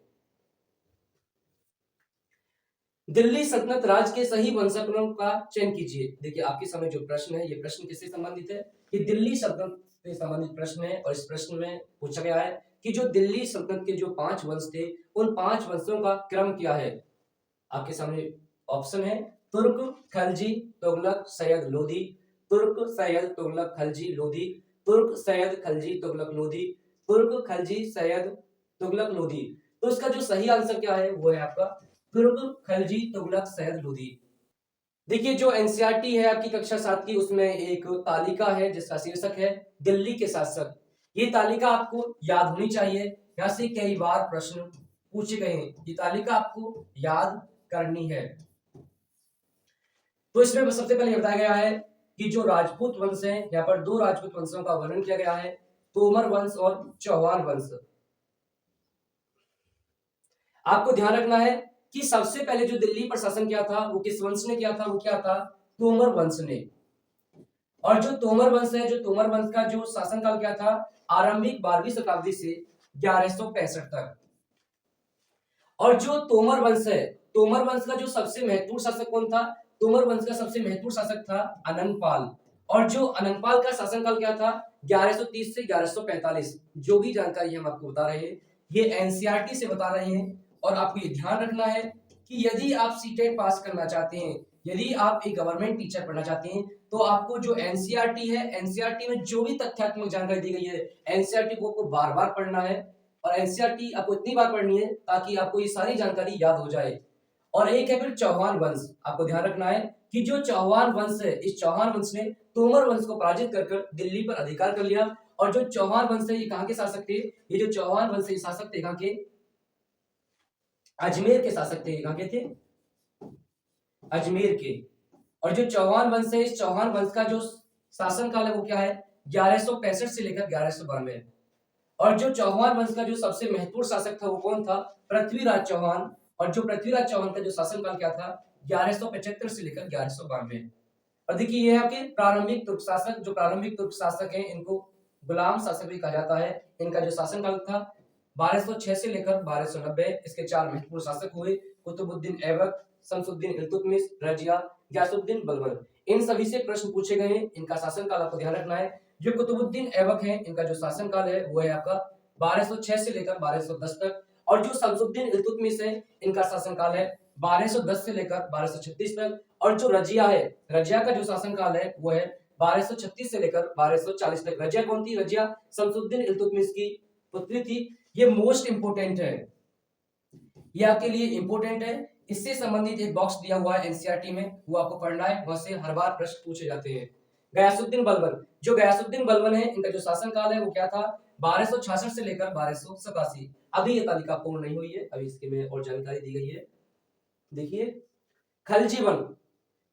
Speaker 1: दिल्ली सल्तनत राज के सही वंशानुक्रम का चयन कीजिए। देखिए आपके सामने जो प्रश्न है, ये प्रश्न किससे संबंधित है, कि दिल्ली सल्तनत से संबंधित प्रश्न है, और इस प्रश्न में पूछा गया है कि जो दिल्ली सल्तनत के जो 5 वंश थे, उन 5 वंशों का क्रम क्या है। आपके सामने ऑप्शन है तुर्क, खलजी, तुगलक, सैयद, लोधी, तुर्क, सैयद, तुगलक, खलजी, लोधी, तुर्क, सैयद, खलजी, तुगलक, लोधी, तुर्क, खलजी, सैयद, तुगलक, लोधी। तो इसका जो सही आंसर क्या है, वो है आपका तुर्क, खलजी, तुगलक, सैयद, लोधी। देखिए जो एनसीईआरटी है आपकी कक्षा 7 की, उसमें एक तालिका है जिसका शीर्षक है दिल्ली के शासक। ये तालिका आपको याद होनी चाहिए, यहाँ से कई बार प्रश्न पूछे गए हैं, ये तालिका आपको याद करनी है। तो इसमें सबसे पहले बताया गया है कि जो राजपूत वंश है, यहाँ पर 2 राजपूत वंशों का वर्णन किया गया है, तोमर वंश और चौहान वंश। आपको ध्यान रखना है कि सबसे पहले जो दिल्ली पर शासन किया था वो किस वंश ने किया था, वो क्या था, तोमर वंश ने। और जो तोमर वंश है, जो तोमर वंश का जो शासनकाल क्या था, आरंभिक 12वीं शताब्दी से 1165 तक। और जो तोमर वंश है, तोमर वंश का जो सबसे महत्वपूर्ण शासक कौन था, तोमर वंश का सबसे महत्वपूर्ण शासक था अनंगपाल। और जो अनंगपाल का शासनकाल क्या था, 1130 से 1145। जो भी जानकारी हम आपको बता रहे हैं ये एनसीईआरटी से बता रहे हैं, और आपको ये ध्यान रखना है कि यदि आप सीटेट पास करना चाहते हैं, यदि आप एक गवर्नमेंट टीचर पढ़ना चाहते हैं, तो आपको जो एनसीईआरटी है, एनसीईआरटी में जो भी तथ्यात्मक जानकारी दी गई है, एनसीईआरटी को आपको बार बार पढ़ना है। और एनसीईआरटी आपको इतनी बार पढ़नी है ताकि आपको ये सारी जानकारी याद हो जाए। और एक है फिर चौहान वंश। आपको ध्यान रखना है कि जो चौहान वंश है, इस चौहान वंश ने तोमर वंश को पराजित कर दिल्ली पर अधिकार कर लिया, और जो चौहान वंश है ये कहाँ के शासक थे? ये जो चौहान वंश है शासक थे कहाँ के? अजमेर के शासक थे। कहाँ के थे? अजमेर के। और जो चौहान वंश है इस चौहान वंश का जो शासन काल है वो क्या है? 1165 से लेकर 1192। और जो चौहान वंश का जो सबसे महत्वपूर्ण शासक था वो कौन था? पृथ्वीराज चौहान। और जो पृथ्वीराज चौहान का जो शासनकाल क्या था? 1175 से लेकर 1192। और देखिए ये है आपके प्रारंभिक तुर्क शासक। जो प्रारंभिक तुर्क शासक हैं इनको गुलाम शासक भी कहा जाता है। इनका जो शासनकाल था 1206 से लेकर 1290। इसके चार महत्वपूर्ण शासक हुए कुतुबुद्दीन ऐबक, शमसुद्दीन इल्तुतमिश, रजिया, गयासुद्दीन बलबन। इन सभी से प्रश्न पूछे गए हैं। इनका शासनकाल आपको ध्यान रखना है। जो कुतुबुद्दीन ऐबक है इनका जो शासनकाल है वो है आपका 1206 से लेकर 1210 तक। और जो शमसुद्दीन इल्तुतमिश है इनका शासनकाल है 1210 से लेकर 1236 तक। और जो रजिया है, रजिया का जो शासनकाल है वो है 1236 से लेकर 1240 तक। रजिया कौन थी? रजिया शमसुद्दीन इल्तुतमिश की पुत्री थी। ये मोस्ट इंपोर्टेंट है, ये आपके लिए इंपोर्टेंट है। इससे संबंधित एक बॉक्स दिया हुआ है एनसीईआरटी में, वो आपको पढ़ना है, वहां से हर बार प्रश्न पूछे जाते हैं। गयासुद्दीन बलबन, जो गयासुद्दीन बलबन है इनका जो शासनकाल है वो क्या था? 1266 से लेकर 1287। अभी ये तालिका पूर्ण नहीं हुई है, अभी इसके में और जानकारी दी गई है। देखिए खलजी वंश,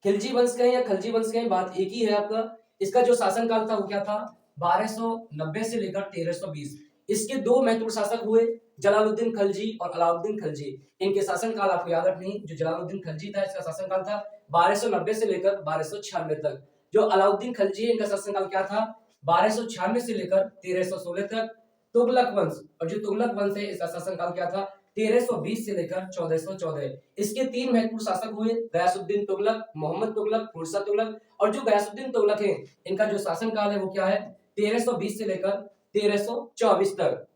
Speaker 1: खिलजी वंश कहें या खलजी वंश कहें बात एक ही है आपका। इसका जो शासनकाल था वो क्या था? 1290 से लेकर 1320। इसके दो महत्वपूर्ण शासक हुए जलालुद्दीन खलजी और अलाउद्दीन खलजी। इनके शासनकाल आपको याद रखनी। जो जलालुद्दीन खलजी था इसका शासनकाल था 1290 से लेकर 1296 तक। जो अलाउद्दीन खलजी है इनका शासनकाल क्या था? 1296 से लेकर 1316 तक। तुगलक वंश, और जो तुगलक वंश है इसका शासनकाल क्या था? 1320 से लेकर 1414। इसके तीन महत्वपूर्ण शासक हुए गयासुद्दीन तुगलक, मोहम्मद तुगलक, फुरसा तुगलक। और जो गयासुद्दीन तुगलक है इनका जो शासनकाल है वो क्या है? 1320 से लेकर 1324 तक।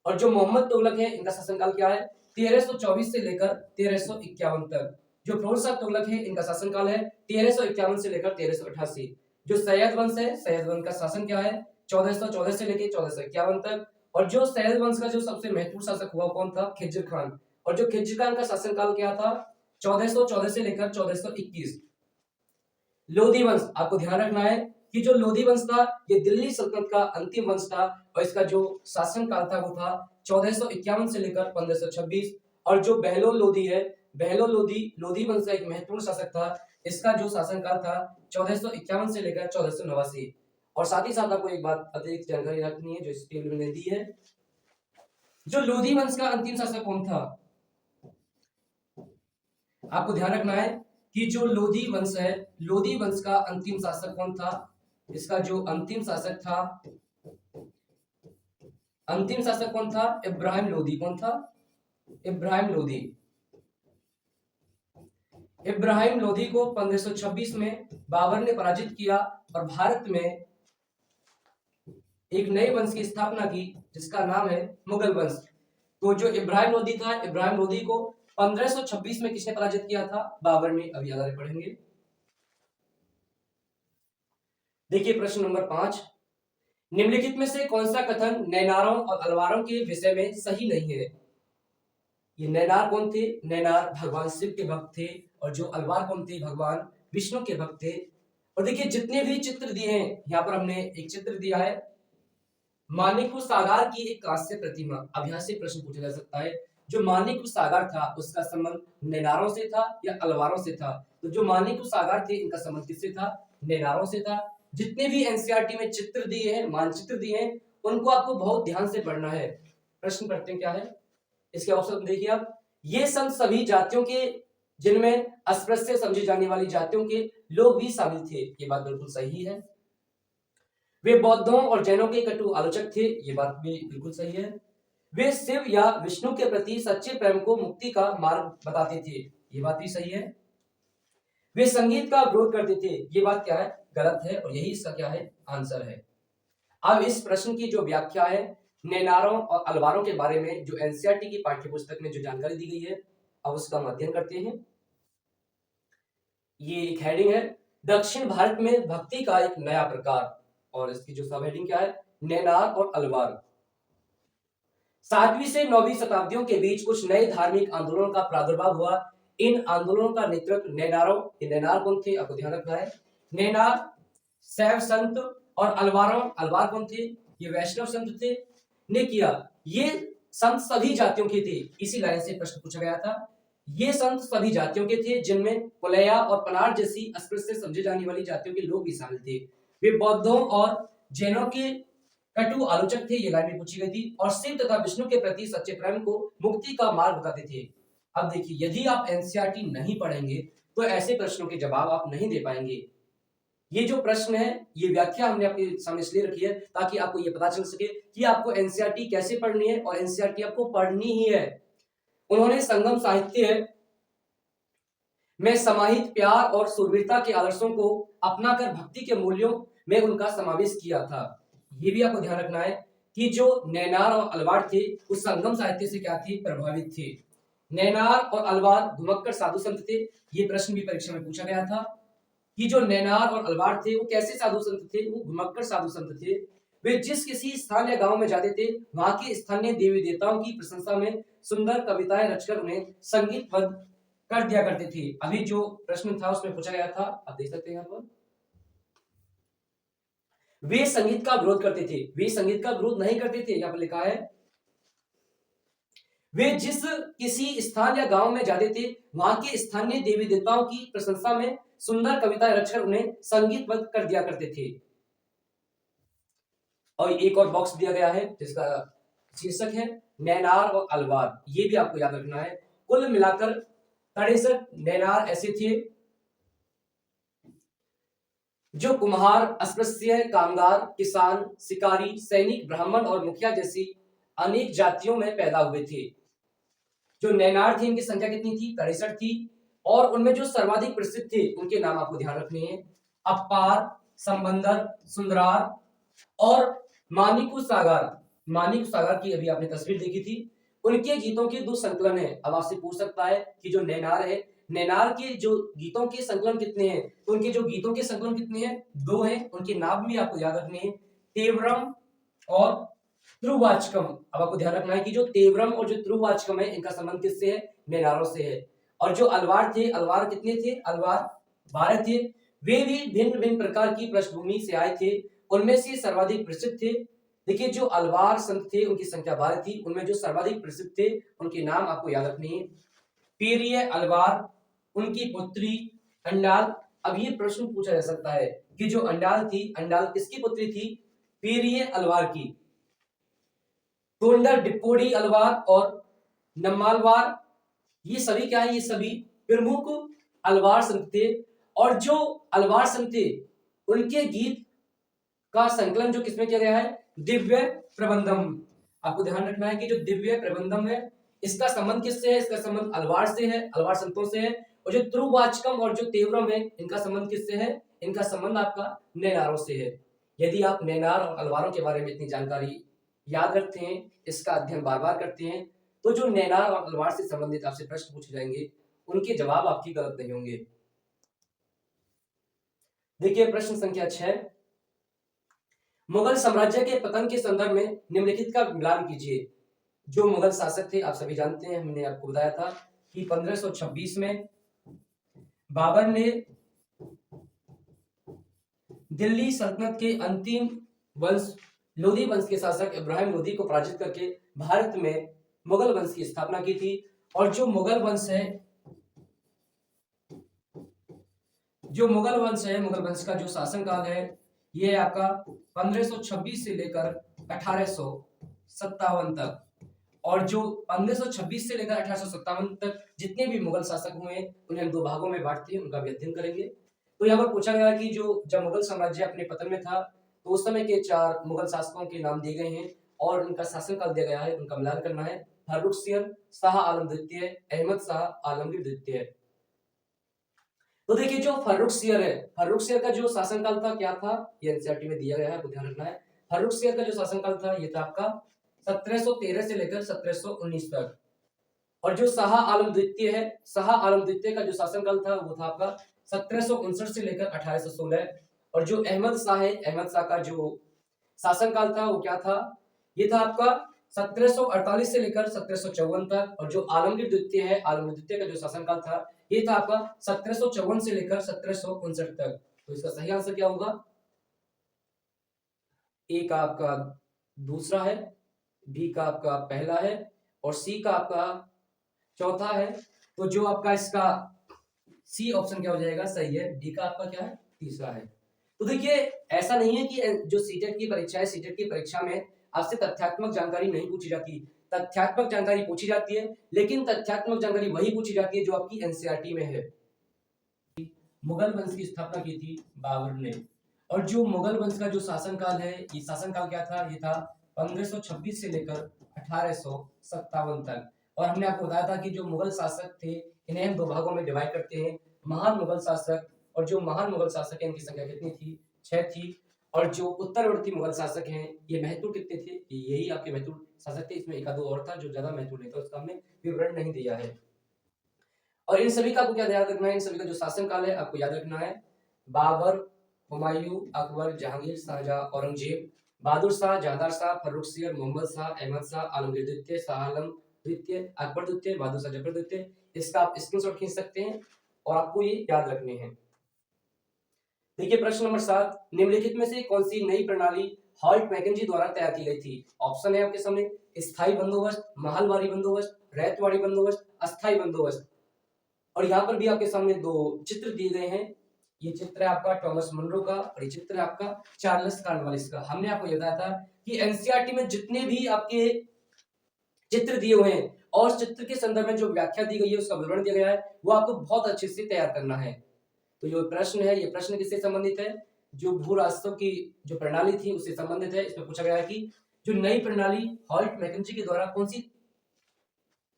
Speaker 1: और जो मोहम्मद तुगलक है इनका शासनकाल क्या है? 1324 से लेकर 1351 तक। जो फुरसा तुगलक है इनका शासनकाल है 1351 से लेकर 1388। जो सैयद वंश है, सैयद वंश का शासन क्या है? 1414 से लेकर 1451 तक। और जो सैयद वंश का जो सबसे महत्वपूर्ण शासक हुआ कौन था? खिज्र खान। और जो खिज्र खान का शासनकाल क्या था? 1414 से लेकर 1421। लोधी वंश, आपको ध्यान रखना है कि जो लोधी वंश था ये दिल्ली सल्तनत का अंतिम वंश था। और इसका जो शासनकाल था वो था 1451 से लेकर 1526। और जो बहलोल लोधी है, बहलोल लोधी लोधी वंश का एक महत्वपूर्ण शासक था। इसका जो शासनकाल था 1451 से लेकर 1489। और साथ ही साथ आपको एक बात अतिरिक्त जानकारी रखनी है जो इस टेबल में दी है। जो लोधी वंश का अंतिम शासक कौन था? आपको ध्यान रखना है कि जो लोधी वंश है, लोधी वंश का अंतिम शासक कौन था? इसका जो अंतिम शासक था, अंतिम शासक कौन था? इब्राहिम लोधी। कौन था? इब्राहिम लोधी। इब्राहिम लोधी को 1526 में बाबर ने पराजित किया और भारत में एक नए वंश की स्थापना की जिसका नाम है मुगल वंश। तो जो इब्राहिम लोधी था, इब्राहिम लोधी को 1526 में किसने पराजित किया था? बाबर ने। अभी आगे पढ़ेंगे। देखिए प्रश्न नंबर 5, निम्नलिखित में से कौन सा कथन नैनारों और अलवारों के विषय में सही नहीं है? ये नैनार कौन थे? नैनार भगवान शिव के भक्त थे। और जो अलवार कौन थे? भगवान विष्णु के भक्त थे। और देखिए जितने भी चित्र दिए हैं यहाँ पर हमने एक चित्र दिया है मानिकपुर सागर की एक कांस्य प्रतिमा। अब यहाँ से प्रश्न पूछा जा सकता है जो मानिकपुर सागर था उसका संबंध नैनारों से था या अलवारों से था? तो जो मानिकपुर सागर थे इनका संबंध किससे था? नैनारों से था। जितने भी एनसीईआरटी में चित्र दिए हैं, मानचित्र दिए हैं, उनको आपको बहुत ध्यान से पढ़ना है। प्रश्न पढ़ते हैं क्या है इसके ऑप्शन देखिए आप। ये संत सभी जातियों के जिनमें अस्पृश्य समझी जाने वाली जातियों के लोग भी शामिल थे। ये बात बिल्कुल सही है। वे बौद्धों और जैनों के कटु आलोचक थे। ये बात भी बिल्कुल सही है। वे शिव या विष्णु के प्रति सच्चे प्रेम को मुक्ति का मार्ग बताते थे। ये बात भी सही है। वे संगीत का विरोध करते थे। ये बात क्या है? गलत है। और यही इसका क्या है? आंसर है। अब इस प्रश्न की जो व्याख्या है नैनारों और अलवारों के बारे में जो एनसीईआरटी की पाठ्यपुस्तक में जो जानकारी दी गई है अब उसका अध्ययन करते हैं। ये एक हेडिंग है दक्षिण भारत में भक्ति का एक नया प्रकार। और इसकी जो सब हेडिंग क्या है? नैनार और अलवार। 7वीं से 9वीं शताब्दियों के बीच कुछ नए धार्मिक आंदोलनों का प्रादुर्भाव हुआ। इन आंदोलनों का नेतृत्व नैनारों, नैनार कौन थे? आपको ध्यान रखना है। नैनार शैव संत और अलवारों, अलवार कौन थे? ये वैष्णव संत थे ने किया। ये संत सभी जातियों के थे। इसी लाइन से प्रश्न पूछा गया था। ये संत सभी जातियों के थे, जिनमें कोलैया और पनार जैसी अस्पृश्य समझे जाने वाली जातियों के लोग भी शामिल थे। वे बौद्धों और जैनों के कटु आलोचक थे, ये लाइन में पूछी गई थी। और शिव तथा विष्णु के प्रति सच्चे प्रेम को मुक्ति का मार्ग बताते थे। अब देखिए, यदि आप एनसीईआरटी नहीं पढ़ेंगे तो ऐसे प्रश्नों के जवाब आप नहीं दे पाएंगे। ये जो प्रश्न है, ये व्याख्या हमने आपके सामने इसलिए रखी है ताकि आपको ये पता चल सके कि आपको एनसीईआरटी कैसे पढ़नी है, और एनसीईआरटी आपको पढ़नी ही है। उन्होंने संगम साहित्य में समाहित प्यार और शूरवीरता के आदर्शों को अपनाकर भक्ति के मूल्यों में उनका समावेश किया था। ये भी आपको ध्यान रखना है कि जो नैनार और अलवार थे, उस संगम साहित्य से क्या थे, प्रभावित थे। नैनार और अलवार घुमक्कड़ साधु संत थे। ये प्रश्न भी परीक्षा में पूछा गया था कि जो नैनार और अलवार थे वो कैसे साधु संत थे। वो घुमक्कड़ साधु संत थे। वे जिस किसी स्थान या गांव में जाते थे, वहां के स्थानीय देवी देवताओं की प्रशंसा में सुंदर कविताएं रचकर उन्हें संगीतबद्ध कर दिया करते थे। अभी जो प्रश्न था उसमें पूछा गया था, आप देख सकते हैं यहाँ पर। वे संगीत का विरोध करते थे। वे संगीत का विरोध नहीं करते थे, यहाँ पर लिखा है वे जिस किसी स्थान या गांव में जाते थे, वहां के स्थानीय देवी देवताओं की प्रशंसा में सुंदर कविताएं रचकर उन्हें संगीतबद्ध कर दिया करते थे। और एक और बॉक्स दिया गया है जिसका शीर्षक है नैनार और अलवार। ये भी आपको याद रखना है। कुल मिलाकर 63 नैनार ऐसे थे जो कुम्हार, अस्पृश्य, कामगार, किसान, शिकारी, सैनिक, ब्राह्मण और मुखिया जैसी अनेक जातियों में पैदा हुए थे। जो नैनार थे, इनकी संख्या कितनी थी, 63 थी। और उनमें जो सर्वाधिक प्रसिद्ध थे उनके नाम आपको ध्यान रखने हैं। अप्पार, संबंदर, सुंदरार और मानिकू सागर। मानिकू सागर की अभी आपने तस्वीर देखी थी। उनके गीतों के 2 संकलन है। अब आपसे पूछ सकता है कि जो नैनार है, नैनार के जो गीतों के संकलन कितने हैं, तो उनके जो गीतों के संकलन कितने हैं, 2 हैं। उनके नाम भी आपको याद रखने हैं, तेवरम और त्रुवाचकम। अब आपको ध्यान रखना है कि जो तेवरम और जो त्रुवाचकम है, इनका संबंध किससे है, नैनारों से है। और जो अलवार थे, अलवार कितने थे, अलवार 12 थे। वे भी भिन्न भिन्न प्रकार की पृष्ठभूमि से आए थे। उनमें से सर्वाधिक प्रसिद्ध थे, देखिए जो अलवार संत थे उनकी संख्या 12 थी। उनमें जो सर्वाधिक प्रसिद्ध थे उनके नाम आपको याद रखने हैं। पेरिय अलवार, उनकी पुत्री अंडाल। अब ये प्रश्न पूछा जा सकता है कि जो अंडाल थी, अंडाल किसकी पुत्री थी, पेरिय अलवार की। तोंडर डिप्पोडी अलवार और नम्मालवार, ये सभी क्या है, ये सभी प्रमुख अलवार संत थे। और जो अलवार संत थे उनके गीत का संकलन जो किसमें किया गया है, दिव्य प्रबंधम। आपको ध्यान रखना है कि जो दिव्य प्रबंधम है, इसका संबंध किससे है, इसका संबंध अलवार से है, अलवार संतों से है। और जो त्रुवाचकम और जो तेवरम है, इनका संबंध किससे है, इनका संबंध आपका नैनारों से है। यदि आप नैनार और अलवारों के बारे में इतनी जानकारी याद रखते हैं, इसका अध्ययन बार बार करते हैं, तो जो नैनार और अलवार से संबंधित आपसे प्रश्न पूछे जाएंगे उनके जवाब आपकी गलत नहीं होंगे। देखिए प्रश्न संख्या 6, मुगल साम्राज्य के पतन के संदर्भ में निम्नलिखित का मिलान कीजिए। जो मुगल शासक थे आप सभी जानते हैं, हमने आपको बताया था कि 1526 में बाबर ने दिल्ली सल्तनत के अंतिम वंश लोधी वंश के शासक इब्राहिम लोधी को पराजित करके भारत में मुगल वंश की स्थापना की थी। और जो मुगल वंश है, मुगल वंश का जो शासनकाल है, ये आपका 1526 से लेकर 1857 तक। और जो 1526 से लेकर 1857 तक जितने भी मुगल शासक हुए उन्हें हम 2 भागों में बांटते हैं, उनका भी अध्ययन करेंगे। तो यहाँ पर पूछा गया कि जो जब मुगल साम्राज्य अपने पतन में था तो उस समय के 4 मुगल शासकों के नाम दिए गए हैं और उनका शासनकाल दिया गया है, उनका मिलान करना है। फर्रुखसियर, शाह आलम द्वितीय, अहमद शाह आलमगीर द्वितीय। तो देखिए जो फर्रुखसियर है, फर्रुखसियर का जो शासनकाल था क्या था, ये एनसीईआरटी में दिया गया है, आपको ध्यान रखना है। फर्रुखसियर का जो शासनकाल था ये था आपका 1713 से लेकर 1719 तक। और जो शाह आलम द्वितीय है, शाह आलम द्वितीय का जो शासनकाल था वो था आपका 1759 से लेकर 1816। और जो अहमद शाह है, अहमद शाह का जो शासनकाल था वो क्या था, ये था आपका 1748 से लेकर 1754 तक। और जो आलमगीर द्वितीय है, आलमगीर द्वितीय का जो शासनकाल था ये था आपका 1754 से लेकर 1759 तक। तो इसका सही आंसर क्या होगा, एक आपका दूसरा है, बी का आपका पहला है और सी का आपका चौथा है। तो जो आपका इसका सी ऑप्शन क्या हो जाएगा, सही है। डी का आपका क्या है, तीसरा है। तो देखिए, ऐसा नहीं है कि जो सीटेट की परीक्षा है, सीटेट की परीक्षा में आपसे तथ्यात्मक जानकारी नहीं पूछी जाती। तथ्यात्मक जानकारी पूछी जाती है, लेकिन तथ्यात्मक जानकारी वही पूछी जाती है जो आपकी एनसीईआरटी में है। मुगल वंश की स्थापना की थी बाबर ने। और जो मुगल वंश का जो शासनकाल है, ये शासनकाल क्या था, ये था 1526 से लेकर 1857 तक। और हमने आपको बताया था कि जो मुगल शासक थे, इन्हें हम दो भागों में डिवाइड करते हैं, महान मुगल शासक। और जो महान मुगल शासक है, इनकी संख्या कितनी थी, 6 थी। और जो उत्तरवर्ती मुगल शासक हैं, ये महत्वपूर्ण कितने थे, यही आपके महत्वपूर्ण शासक थे। इसमें एक आध और था जो ज्यादा महत्वपूर्ण नहीं था, उसका हमने विवरण नहीं दिया है। और इन सभी का आपको क्या याद रखना है, इन सभी का जो शासन काल है आपको याद रखना है, बाबर, हुमायूं, अकबर, जहांगीर, शाहजहां, औरंगजेब, बहादुर शाह, जहांदार शाह, फर्रुख शेर, मोहम्मद शाह, अहमद शाह, आलमगीर द्वितीय, शाह आलम द्वितीय, अकबर द्वितीय, बहादुर शाह जफर द्वितीय। इसका आप स्क्रीनशॉट खींच सकते हैं और आपको ये याद रखने हैं। देखिए प्रश्न नंबर 7, निम्नलिखित में से कौन सी नई प्रणाली हॉल्ट मैकेंजी द्वारा तैयार की गई थी। ऑप्शन है आपके सामने, स्थायी बंदोबस्त, महलवारी बंदोबस्त, रैयतवाड़ी बंदोबस्त, अस्थायी बंदोबस्त। और यहाँ पर भी आपके सामने दो चित्र दिए गए हैं। ये चित्र है आपका टॉमस मुनरो का और ये चित्र है आपका चार्ल्स कॉर्नवालिस का। हमने आपको ये बताया था कि एनसीईआरटी में जितने भी आपके चित्र दिए हुए हैं और उस चित्र के संदर्भ में जो व्याख्या दी गई है, उसका विवरण दिया गया है, वो आपको बहुत अच्छे से तैयार करना है। तो जो प्रश्न है, ये प्रश्न किससे संबंधित है, जो भू रास्तों की जो प्रणाली थी उससे संबंधित है। इसमें पूछा गया है कि जो नई प्रणाली हॉल्ट मैकेंजी के द्वारा कौन सी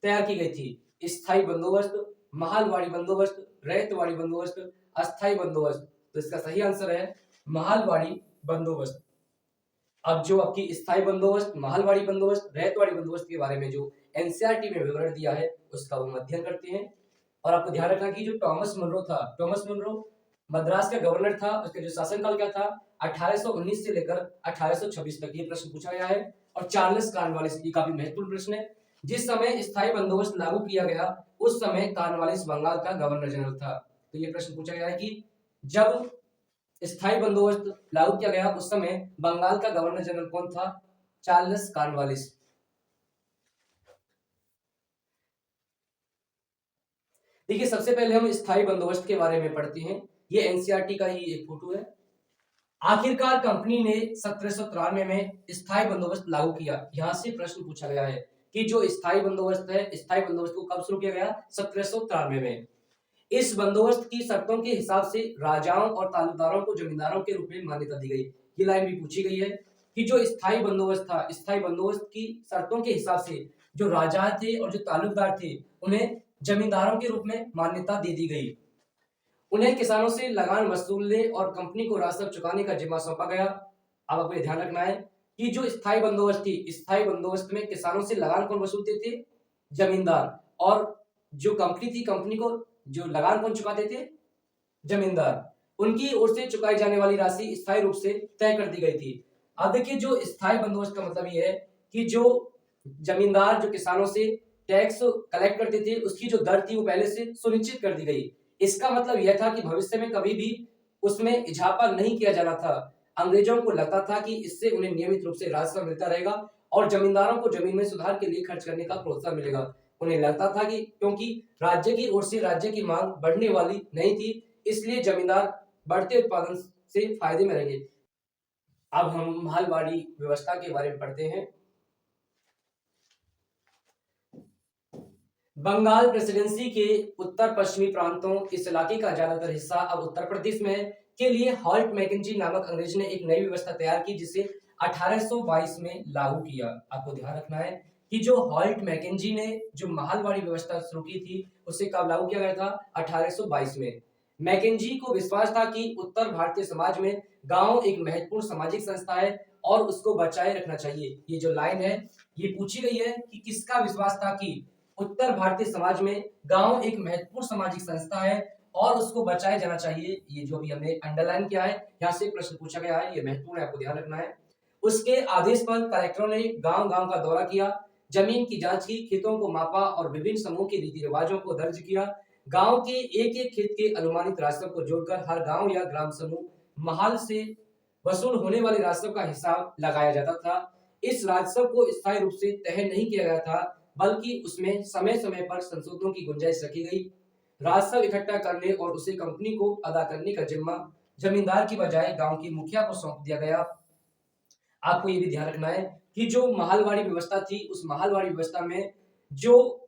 Speaker 1: तैयार की गई थी, स्थायी बंदोबस्त, महलवाड़ी बंदोबस्त, रैयतवाड़ी बंदोबस्त, अस्थायी बंदोबस्त। तो इसका सही आंसर है महलवाड़ी बंदोबस्त। अब जो आपकी स्थायी बंदोबस्त, महलवाड़ी बंदोबस्त, रैयतवाड़ी बंदोबस्त के बारे में जो एनसीईआरटी में विवरण दिया है, उसका हम अध्ययन करते हैं। और आपको ध्यान रखना कि जो टॉमस मुनरो था, टॉमस मुनरो मद्रास का गवर्नर था। उसका जो शासनकाल क्या था, 1819 से लेकर 1826 तक। ये प्रश्न पूछा गया है। और चार्ल्स कॉर्नवालिस, ये काफी महत्वपूर्ण प्रश्न है। जिस समय स्थायी बंदोबस्त लागू किया गया, उस समय कॉर्नवालिस बंगाल का गवर्नर जनरल था। तो ये प्रश्न पूछा गया है कि जब स्थायी बंदोबस्त लागू किया गया, उस समय बंगाल का गवर्नर जनरल कौन था, चार्ल्स कॉर्नवालिस। देखिए सबसे पहले हम स्थायी बंदोबस्त के बारे में पढ़ते हैं। ये एनसीईआरटी का ही एक फोटो है। आखिरकार कंपनी ने 1793 में स्थायी बंदोबस्त लागू किया। यहां से प्रश्न पूछा गया है कि जो स्थायी बंदोबस्त है, स्थायी बंदोबस्त को कब शुरू किया गया, 1793 में। इस बंदोबस्त की शर्तों के हिसाब से राजाओं और तालुकदारों को जमींदारों के रूप में मान्यता दी गई। ये लाइन भी पूछी गई है कि जो स्थायी बंदोबस्त था, स्थायी बंदोबस्त की शर्तों के हिसाब से जो राजा थे और जो तालुकदार थे, उन्हें जमींदारों के रूप में मान्यता दे दी गई। उन्हें किसानों से लगान वसूलने और कंपनी को राजस्व चुकाने का जिम्मा सौंपा गया। अब आपको ध्यान रखना है कि जो स्थायी बंदोबस्त थी, स्थायी बंदोबस्त में किसानों से लगान कौन वसूलते थे, जमींदार। और जो कंपनी थी, कंपनी को जो लगान कौन चुकाते थे, जमींदार। उनकी ओर से चुकाई जाने वाली राशि स्थायी रूप से तय कर दी गई थी। अब देखिए, जो स्थायी बंदोबस्त का मतलब ये है कि जो जमींदार जो किसानों से टैक्स कलेक्ट करते थे, उसकी जो दर थी वो पहले से सुनिश्चित कर दी गई। इसका मतलब यह था कि भविष्य में कभी भी उसमें इजाफा नहीं किया जाना था। अंग्रेजों को लगता था कि इससे उन्हें नियमित रूप से राजस्व मिलता रहेगा और जमींदारों को जमीन में सुधार के लिए खर्च करने का प्रोत्साहन मिलेगा। उन्हें लगता था कि क्योंकि राज्य की ओर से राज्य की मांग बढ़ने वाली नहीं थी, इसलिए जमींदार बढ़ते उत्पादन से फायदे में रहेंगे। अब हम महलवाड़ी व्यवस्था के बारे में पढ़ते हैं। बंगाल प्रेसिडेंसी के उत्तर पश्चिमी प्रांतों, इस इलाके का ज्यादातर हिस्सा अब उत्तर प्रदेश में है, के लिए हॉल्ट मैकेंजी नामक अंग्रेज ने एक नई व्यवस्था तैयार की, जिसे 1822 में लागू किया। आपको ध्यान रखना है कि जो हॉल्ट मैकेंजी ने जो महलवाड़ी व्यवस्था शुरू की थी, उसे कब लागू किया गया था, 1822 में। मैकेंजी को विश्वास था कि उत्तर भारतीय समाज में गांव एक महत्वपूर्ण सामाजिक संस्था है और उसको बचाए रखना चाहिए। ये जो लाइन है, ये पूछी गई है कि किसका विश्वास था कि उत्तर भारतीय समाज में गांव एक महत्वपूर्ण सामाजिक संस्था है और उसको बचाया जाना चाहिए। ये जो भी हमने अंडरलाइन किया है, यहाँ से प्रश्न पूछा गया है, ये महत्वपूर्ण है, आपको ध्यान रखना है। उसके आदेश पर कलेक्टरों ने गांव-गांव का दौरा किया, जमीन की जांच की, खेतों को मापा और विभिन्न समूह के रीति रिवाजों को दर्ज किया। गांव के एक-एक खेत के अनुमानित राजस्व को जोड़कर हर गांव या ग्राम समूह महल से वसूल होने वाले राजस्व का हिसाब लगाया जाता था। इस राजस्व को स्थायी रूप से तय नहीं किया गया था, बल्कि उसमें समय समय पर संशोधनों की गुंजाइश रखी गई। राजस्व इकट्ठा करने और उसे कंपनी को अदा करने का जिम्मा जमींदार की बजाय गांव के मुखिया को सौंप दिया गया। आपको ये भी ध्यान रखना है कि जो महलवाड़ी व्यवस्था थी, उस महलवाड़ी व्यवस्था में जो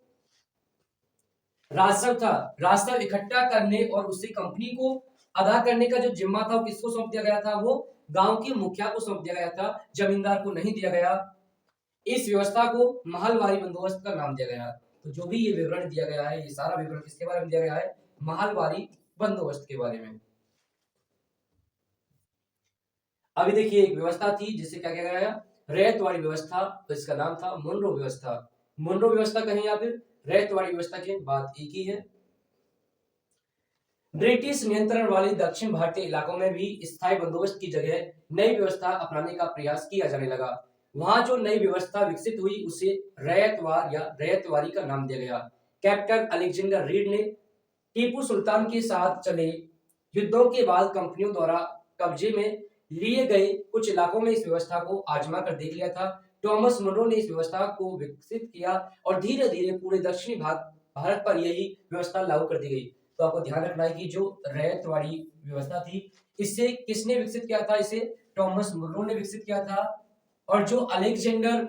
Speaker 1: राजस्व था, राजस्व इकट्ठा करने और उसे कंपनी को अदा करने का जो जिम्मा था वो किसको सौंप दिया गया था? वो गांव के मुखिया को सौंप दिया गया था, जमींदार को नहीं दिया गया। इस व्यवस्था को महलवारी बंदोबस्त का नाम दिया गया। तो जो भी ये विवरण दिया गया है, ये सारा विवरण किसके बारे में दिया गया है? महलवारी बंदोबस्त के बारे में। अभी देखिए एक व्यवस्था थी जिसे क्या किया गया? रैयतवाड़ी व्यवस्था। तो इसका नाम था मुनरो व्यवस्था। मुनरो व्यवस्था कहें या फिर रैयतवाड़ी व्यवस्था की बात एक ही है। ब्रिटिश नियंत्रण वाले दक्षिण भारतीय इलाकों में भी स्थायी बंदोबस्त की जगह नई व्यवस्था अपनाने का प्रयास किया जाने लगा। वहां जो नई व्यवस्था विकसित हुई उसे रैयतवार या रैयतवारी का नाम दिया गया। कैप्टन अलेक्जेंडर रीड ने टीपू सुल्तान के साथ चले युद्धों के बाद कंपनियों द्वारा कब्जे में लिए गए कुछ इलाकों में इस व्यवस्था को आजमा कर देख लिया था। थॉमस मुनरो ने इस व्यवस्था को विकसित किया और धीरे धीरे पूरे दक्षिणी भारत पर यही व्यवस्था लागू कर दी गई। तो आपको ध्यान रखना है कि जो रैयतवाड़ी व्यवस्था थी, इसे किसने विकसित किया था? इसे थॉमस मुनरो ने विकसित किया था। और जो अलेक्जेंडर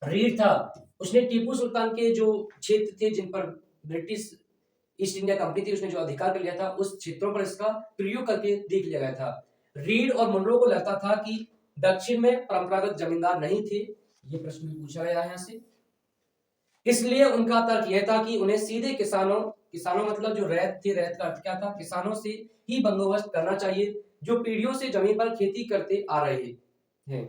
Speaker 1: रीड था, उसने टीपू सुल्तान के जो क्षेत्र थे जिन पर ब्रिटिश ईस्ट इंडिया कंपनी थी, उसने जो अधिकार कर लिया था, उस क्षेत्रों पर इसका प्रयोग करके देख लिया गया था। रीड और मुनरो को लगता था कि दक्षिण में परंपरागत जमींदार नहीं थे। ये प्रश्न भी पूछा गया है यहाँ से। इसलिए उनका तर्क यह था कि उन्हें सीधे किसानों किसानों मतलब जो रैयत थे, रैयत का अर्थ क्या था? किसानों से ही बंदोबस्त करना चाहिए जो पीढ़ियों से जमीन पर खेती करते आ रहे हैं।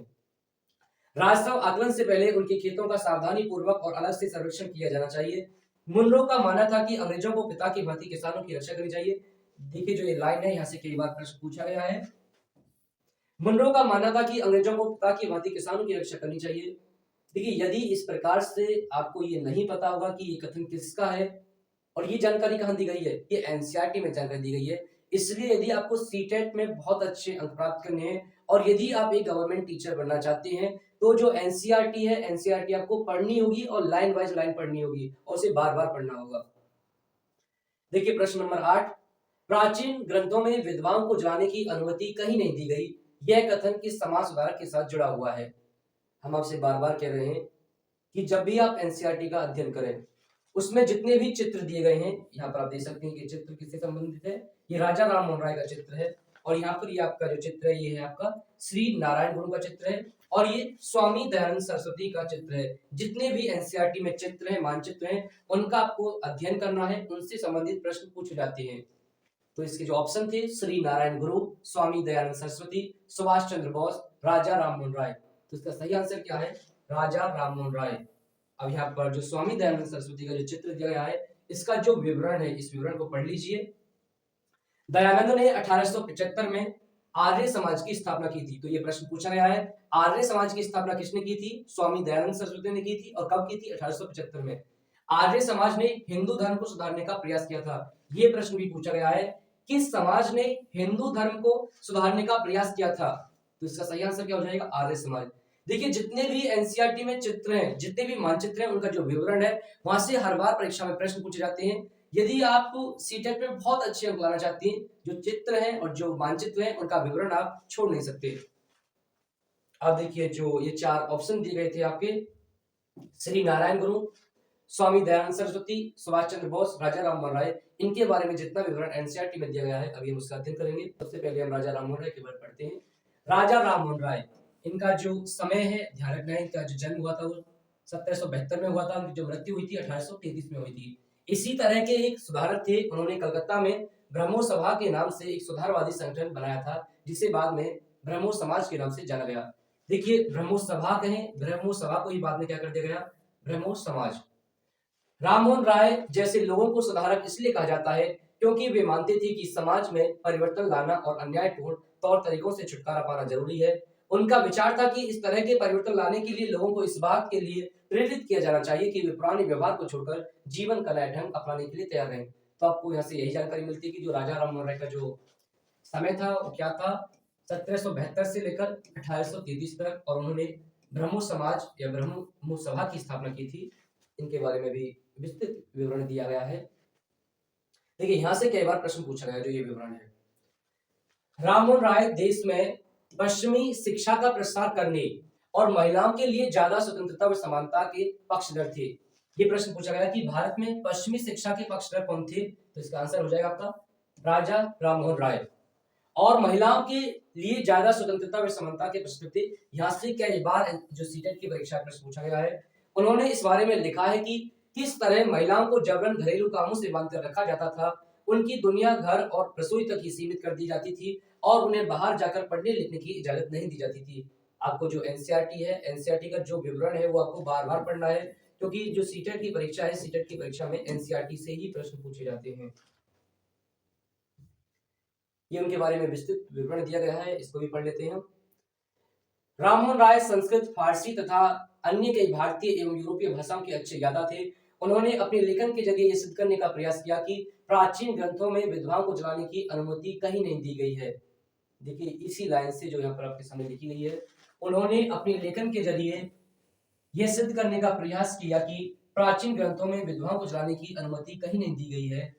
Speaker 1: राजस्व आकलन से पहले उनके खेतों का सावधानी पूर्वक और अलग से सर्वेक्षण किया जाना चाहिए। मुनरो का मानना था कि अंग्रेजों को पिता की भांति किसानों की रक्षा करनी चाहिए। देखिए जो ये लाइन है, यहाँ से कई बार प्रश्न पूछा गया है। मुनरो का मानना था कि अंग्रेजों को पिता की भांति किसानों की रक्षा करनी चाहिए। देखिए यदि इस प्रकार से आपको ये नहीं पता होगा कि ये कथन किसका है और ये जानकारी कहाँ दी गई है, ये एनसीईआरटी में जानकारी दी गई है। इसलिए यदि आपको सीटेट में बहुत अच्छे अंक प्राप्त करने हैं और यदि आप एक गवर्नमेंट टीचर बनना चाहते हैं, तो जो एनसीईआरटी है, एनसीईआरटी आपको पढ़नी होगी और लाइन वाइज लाइन पढ़नी होगी और उसे बार बार पढ़ना होगा। देखिए प्रश्न नंबर 8, प्राचीन ग्रंथों में विधवाओं को जलाने की अनुमति कहीं नहीं दी गई। यह कथन किस समाज सुधारक के साथ जुड़ा हुआ है? हम आपसे बार बार कह रहे हैं कि जब भी आप एनसीईआरटी का अध्ययन करें, उसमें जितने भी चित्र दिए गए हैं, यहाँ पर आप देख सकते हैं कि चित्र किससे संबंधित है। ये राजा राम मोहन राय का चित्र है और यहाँ पर ये आपका जो चित्र है, ये है आपका श्री नारायण गुरु का चित्र है और ये स्वामी दयानंद सरस्वती का चित्र है। जितने भी एनसीईआरटी में चित्र हैं, मानचित्र हैं, उनका आपको अध्ययन करना है, उनसे संबंधित प्रश्न पूछे जाते हैं। तो इसके जो ऑप्शन थे, श्री नारायण गुरु, स्वामी दयानंद सरस्वती, सुभाष चंद्र बोस, राजा राम मोहन राय। तो इसका सही आंसर क्या है? राजा राम मोहन राय। अब यहाँ पर जो स्वामी दयानंद सरस्वती का जो चित्र दिया गया है, इसका जो विवरण है, इस विवरण को पढ़ लीजिए। दयानंद ने 1875 में आर्य समाज की स्थापना की थी। तो ये प्रश्न पूछा गया है, आर्य समाज की स्थापना किसने की थी? स्वामी दयानंद सरस्वती ने की थी। और कब की थी? 1875 में। आर्य समाज ने हिंदू धर्म को सुधारने का प्रयास किया था। ये प्रश्न भी पूछा गया है, किस समाज ने हिंदू धर्म को सुधारने का प्रयास किया था? तो इसका सही आंसर क्या हो जाएगा? आर्य समाज। देखिए जितने भी एनसीईआरटी में चित्र हैं, जितने भी मानचित्र हैं, उनका जो विवरण है, वहां से हर बार परीक्षा में प्रश्न पूछे जाते हैं। यदि आप सीटेट में बहुत अच्छे अंक लाना चाहते हैं, जो चित्र हैं और जो मानचित्र हैं, उनका विवरण आप छोड़ नहीं सकते। अब देखिए जो ये 4 ऑप्शन दिए गए थे आपके, श्री नारायण गुरु, स्वामी दयानंद सरस्वती, सुभाष चंद्र बोस, राजा राम मोहन राय, इनके बारे में जितना विवरण एनसीईआरटी में दिया गया है, अभी हम उसका अध्ययन करेंगे। सबसे पहले हम राजा राम मोहन राय के बारे में पढ़ते हैं। राजा राम मोहन राय, इनका जो समय है, ध्यान रखना है, इनका जो जन्म हुआ था वो 1772 में हुआ था, उनकी जो मृत्यु हुई थी 1833 में हुई थी। इसी तरह के एक सुधारक थे, उन्होंने कलकत्ता में ब्रह्मो सभा के नाम से एक सुधारवादी संगठन बनाया था, जिसे बाद में ब्रह्मो समाज के नाम से जाना गया। देखिए ब्रह्मो सभा कहें, ब्रह्मो सभा को ही बाद में क्या कर दिया गया? ब्रह्मो समाज। राममोहन राय जैसे लोगों को सुधारक इसलिए कहा जाता है क्योंकि वे मानते थे कि समाज में परिवर्तन लाना और अन्यायपूर्ण तौर तरीकों से छुटकारा पाना जरूरी है। उनका विचार था कि इस तरह के परिवर्तन लाने के लिए लोगों को इस बात के लिए प्रेरित किया जाना चाहिए कि वे पुराने व्यवहार को छोड़कर जीवन का नया ढंग अपनाने के लिए तैयार रहें। तो आपको यहाँ से यही जानकारी मिलती है कि जो राजा राममोहन राय का जो समय था वो क्या था? 1772 से लेकर 1833 तक, और उन्होंने ब्रह्मो समाज या ब्रह्मो सभा की स्थापना की थी, इनके बारे में भी विस्तृत विवरण दिया गया है। देखिए यहाँ से कई बार प्रश्न पूछा गया जो ये विवरण है। राममोहन राय देश में पश्चिमी शिक्षा का प्रसार करने और महिलाओं के लिए ज्यादा स्वतंत्रता व समानता के पक्षधर थे। ये प्रश्न पूछा गया कि भारत में पश्चिमी शिक्षा के पक्षधर कौन थे, तो इसका आंसर हो जाएगा आपका राजा राममोहन राय। और महिलाओं के लिए ज्यादा स्वतंत्रता व समानता के प्रश्न थे। यहाँ से कई बार जो सीटेट की परीक्षा प्रश्न पूछा गया है, उन्होंने इस बारे में लिखा है कि किस तरह महिलाओं को जबरन घरेलू कामों से बांधकर रखा जाता था, उनकी दुनिया घर और रसोई तक ही सीमित कर दी जाती थी और उन्हें बाहर जाकर पढ़ने लिखने की इजाजत नहीं दी जाती थी। आपको जो एनसीईआरटी है, एनसीईआरटी का जो विवरण है वो आपको बार-बार पढ़ना है, क्योंकि जो सीटेट की परीक्षा है, सीटेट की परीक्षा में एनसीईआरटी से ही प्रश्न पूछे जाते हैं। ये उनके बारे में विस्तृत विवरण दिया गया है, इसको भी पढ़ लेते हैं। राममोहन राय संस्कृत, फारसी तथा अन्य कई भारतीय एवं यूरोपीय भाषाओं के अच्छे ज्ञाता थे। उन्होंने अपने लेखन के जरिए यह सिद्ध करने का प्रयास किया कि प्राचीन ग्रंथों में विधवाओं को जलाने की अनुमति कहीं नहीं दी गई है। देखिए इसी लाइन से जो यहाँ पर आपके सामने लिखी गई है, उन्होंने अपने लेखन के जरिए यह सिद्ध करने का प्रयास किया कि प्राचीन ग्रंथों में विधवाओं को जलाने की अनुमति कहीं नहीं दी गई है।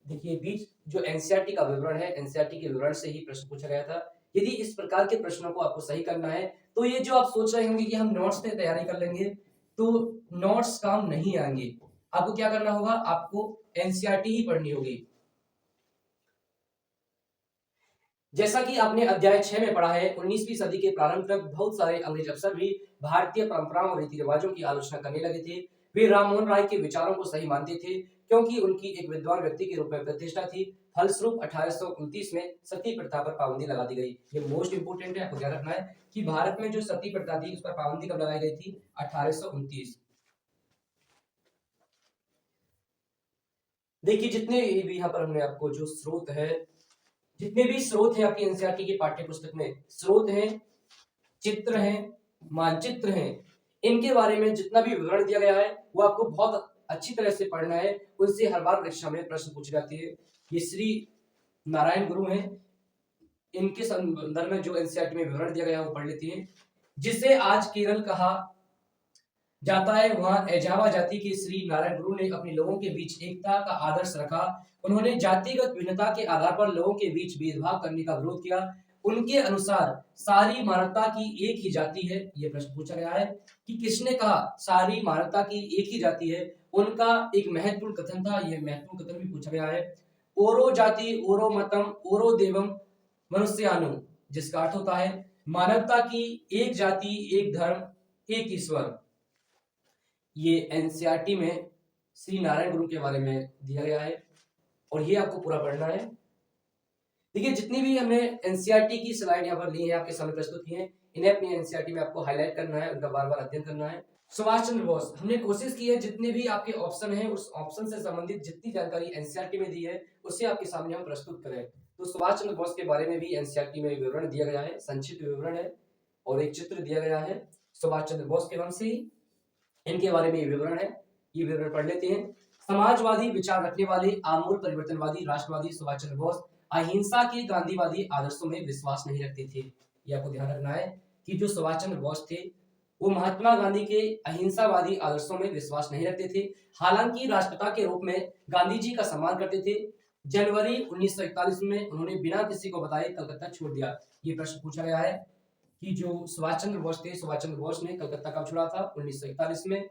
Speaker 1: देखिए बीच जो एनसीईआरटी का विवरण है, एनसीईआरटी के विवरण से ही प्रश्न पूछा गया था। यदि इस प्रकार के प्रश्नों को आपको सही करना है, तो ये जो आप सोच रहे होंगे कि हम नोट्स से तैयारी कर लेंगे, तो नोट्स काम नहीं आएंगे। आपको क्या करना होगा, आपको एनसीईआरटी ही पढ़नी होगी। जैसा कि आपने अध्याय 6 में पढ़ा है, 19वीं सदी के प्रारंभ तक बहुत सारे अंग्रेज अफसर भी भारतीय परंपराओं और रीति रिवाजों की आलोचना करने लगे थे। वे राममोहन राय के विचारों को सही मानते थे, क्योंकि उनकी एक विद्वान व्यक्ति के रूप में प्रतिष्ठा थी। फलस्वरूप 1829 में सती प्रथा पर पाबंदी लगा दी गई। ये मोस्ट इंपोर्टेंट है, आपको ध्यान रखना है कि भारत में जो सती प्रथा थी उस पर पाबंदी कब लगाई गई थी, 1829। देखिए जितने भी यहाँ पर हमने आपको जो स्रोत है, जितने भी स्रोत हैं आपकी एनसीईआरटी की पाठ्य पुस्तक में, स्रोत हैं, चित्र हैं, मानचित्र हैं, इनके बारे में जितना भी विवरण दिया गया है वो आपको बहुत अच्छी तरह से पढ़ना है। उनसे हर बार परीक्षा में प्रश्न पूछे जाते हैं। ये श्री नारायण गुरु हैं, इनके संदर्भ में जो एनसीईआरटी में विवरण दिया गया है वो पढ़ लेते हैं। जिसे आज केरल कहा जाता है, वहां एजावा जाति के श्री नारायण गुरु ने अपने लोगों के बीच एकता का आदर्श रखा। उन्होंने जातिगत भिन्नता के आधार पर लोगों के बीच भेदभाव करने का विरोध किया। उनके अनुसार सारी मानवता की एक ही जाति है। यह प्रश्न पूछा गया है कि किसने कहा सारी मानवता की एक ही जाति है। उनका एक महत्वपूर्ण कथन था, यह महत्वपूर्ण कथन भी पूछा गया है। ओरो जाति ओरो मतम ओरो देवम मनुष्यानु, जिसका अर्थ होता है मानवता की एक जाति, एक धर्म, एक ईश्वर। ये एनसीईआरटी में श्री नारायण गुरु के बारे में दिया गया है और ये आपको पूरा पढ़ना है। देखिए जितनी भी हमने एनसीईआरटी की स्लाइड यहाँ पर ली है, आपके सामने प्रस्तुत की है, इन्हें अपनी एनसीईआरटी में आपको हाईलाइट करना है, उनका बार बार अध्ययन करना है। सुभाष चंद्र बोस, हमने कोशिश की है जितने भी आपके ऑप्शन है उस ऑप्शन से संबंधित जितनी जानकारी एनसीईआरटी में दी है उसे आपके सामने हम प्रस्तुत करें। तो सुभाष चंद्र बोस के बारे में भी एनसीईआरटी में विवरण दिया गया है, संक्षिप्त विवरण है और एक चित्र दिया गया है सुभाष चंद्र बोस के नाम से ही, इनके बारे में ये विवरण है, ये विवरण पढ़ लेते हैं। समाजवादी विचार रखने वाले आमूल परिवर्तनवादी राष्ट्रवादी सुभाष चंद्र बोस अहिंसा के गांधीवादी आदर्शों में विश्वास नहीं रखते थे। ये आपको ध्यान रखना है कि जो सुभाष चंद्र बोस थे वो महात्मा गांधी के अहिंसावादी आदर्शों में विश्वास नहीं रखते थे। हालांकि राष्ट्रपिता के रूप में गांधी जी का सम्मान करते थे। जनवरी 1941 में उन्होंने बिना किसी को बताए कलकत्ता छोड़ दिया। ये प्रश्न पूछा गया है कि जो सुभाष चंद्र बोस थे, सुभाष चंद्र बोस ने कलकत्ता कब छोड़ा था, 1941 में,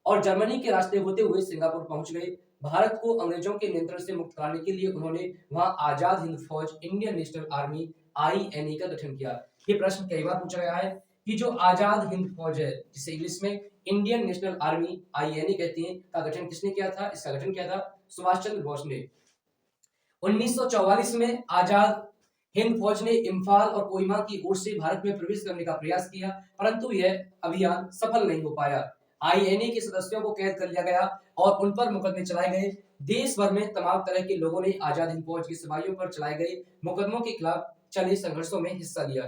Speaker 1: और जर्मनी के रास्ते होते हुए सिंगापुर पहुंच गए। भारत को अंग्रेजों के नियंत्रण से मुक्त कराने के लिए उन्होंने वहां आजाद हिंद फौज इंडियन नेशनल आर्मी आईएनए का गठन किया। ये प्रश्न कई बार पूछा गया है कि जो आजाद हिंद फौज है, जिसे इंग्लिश में इंडियन नेशनल आर्मी आईएनए कहते हैं, का गठन किसने किया था? इसका गठन किया था सुभाष चंद्र बोस ने। 1944 में आजाद हिंद फौज ने इम्फाल और कोहिमा की ओर से भारत में प्रवेश करने का प्रयास किया, परंतु यह अभियान सफल नहीं हो पाया। आईएनए के सदस्यों को कैद कर लिया गया और उन पर मुकदमे चलाए गए। देश भर में तमाम तरह के लोगों ने आजाद हिंद फौज के सिपाहियों पर चलाए गए मुकदमों के खिलाफ चले संघर्षों में हिस्सा लिया।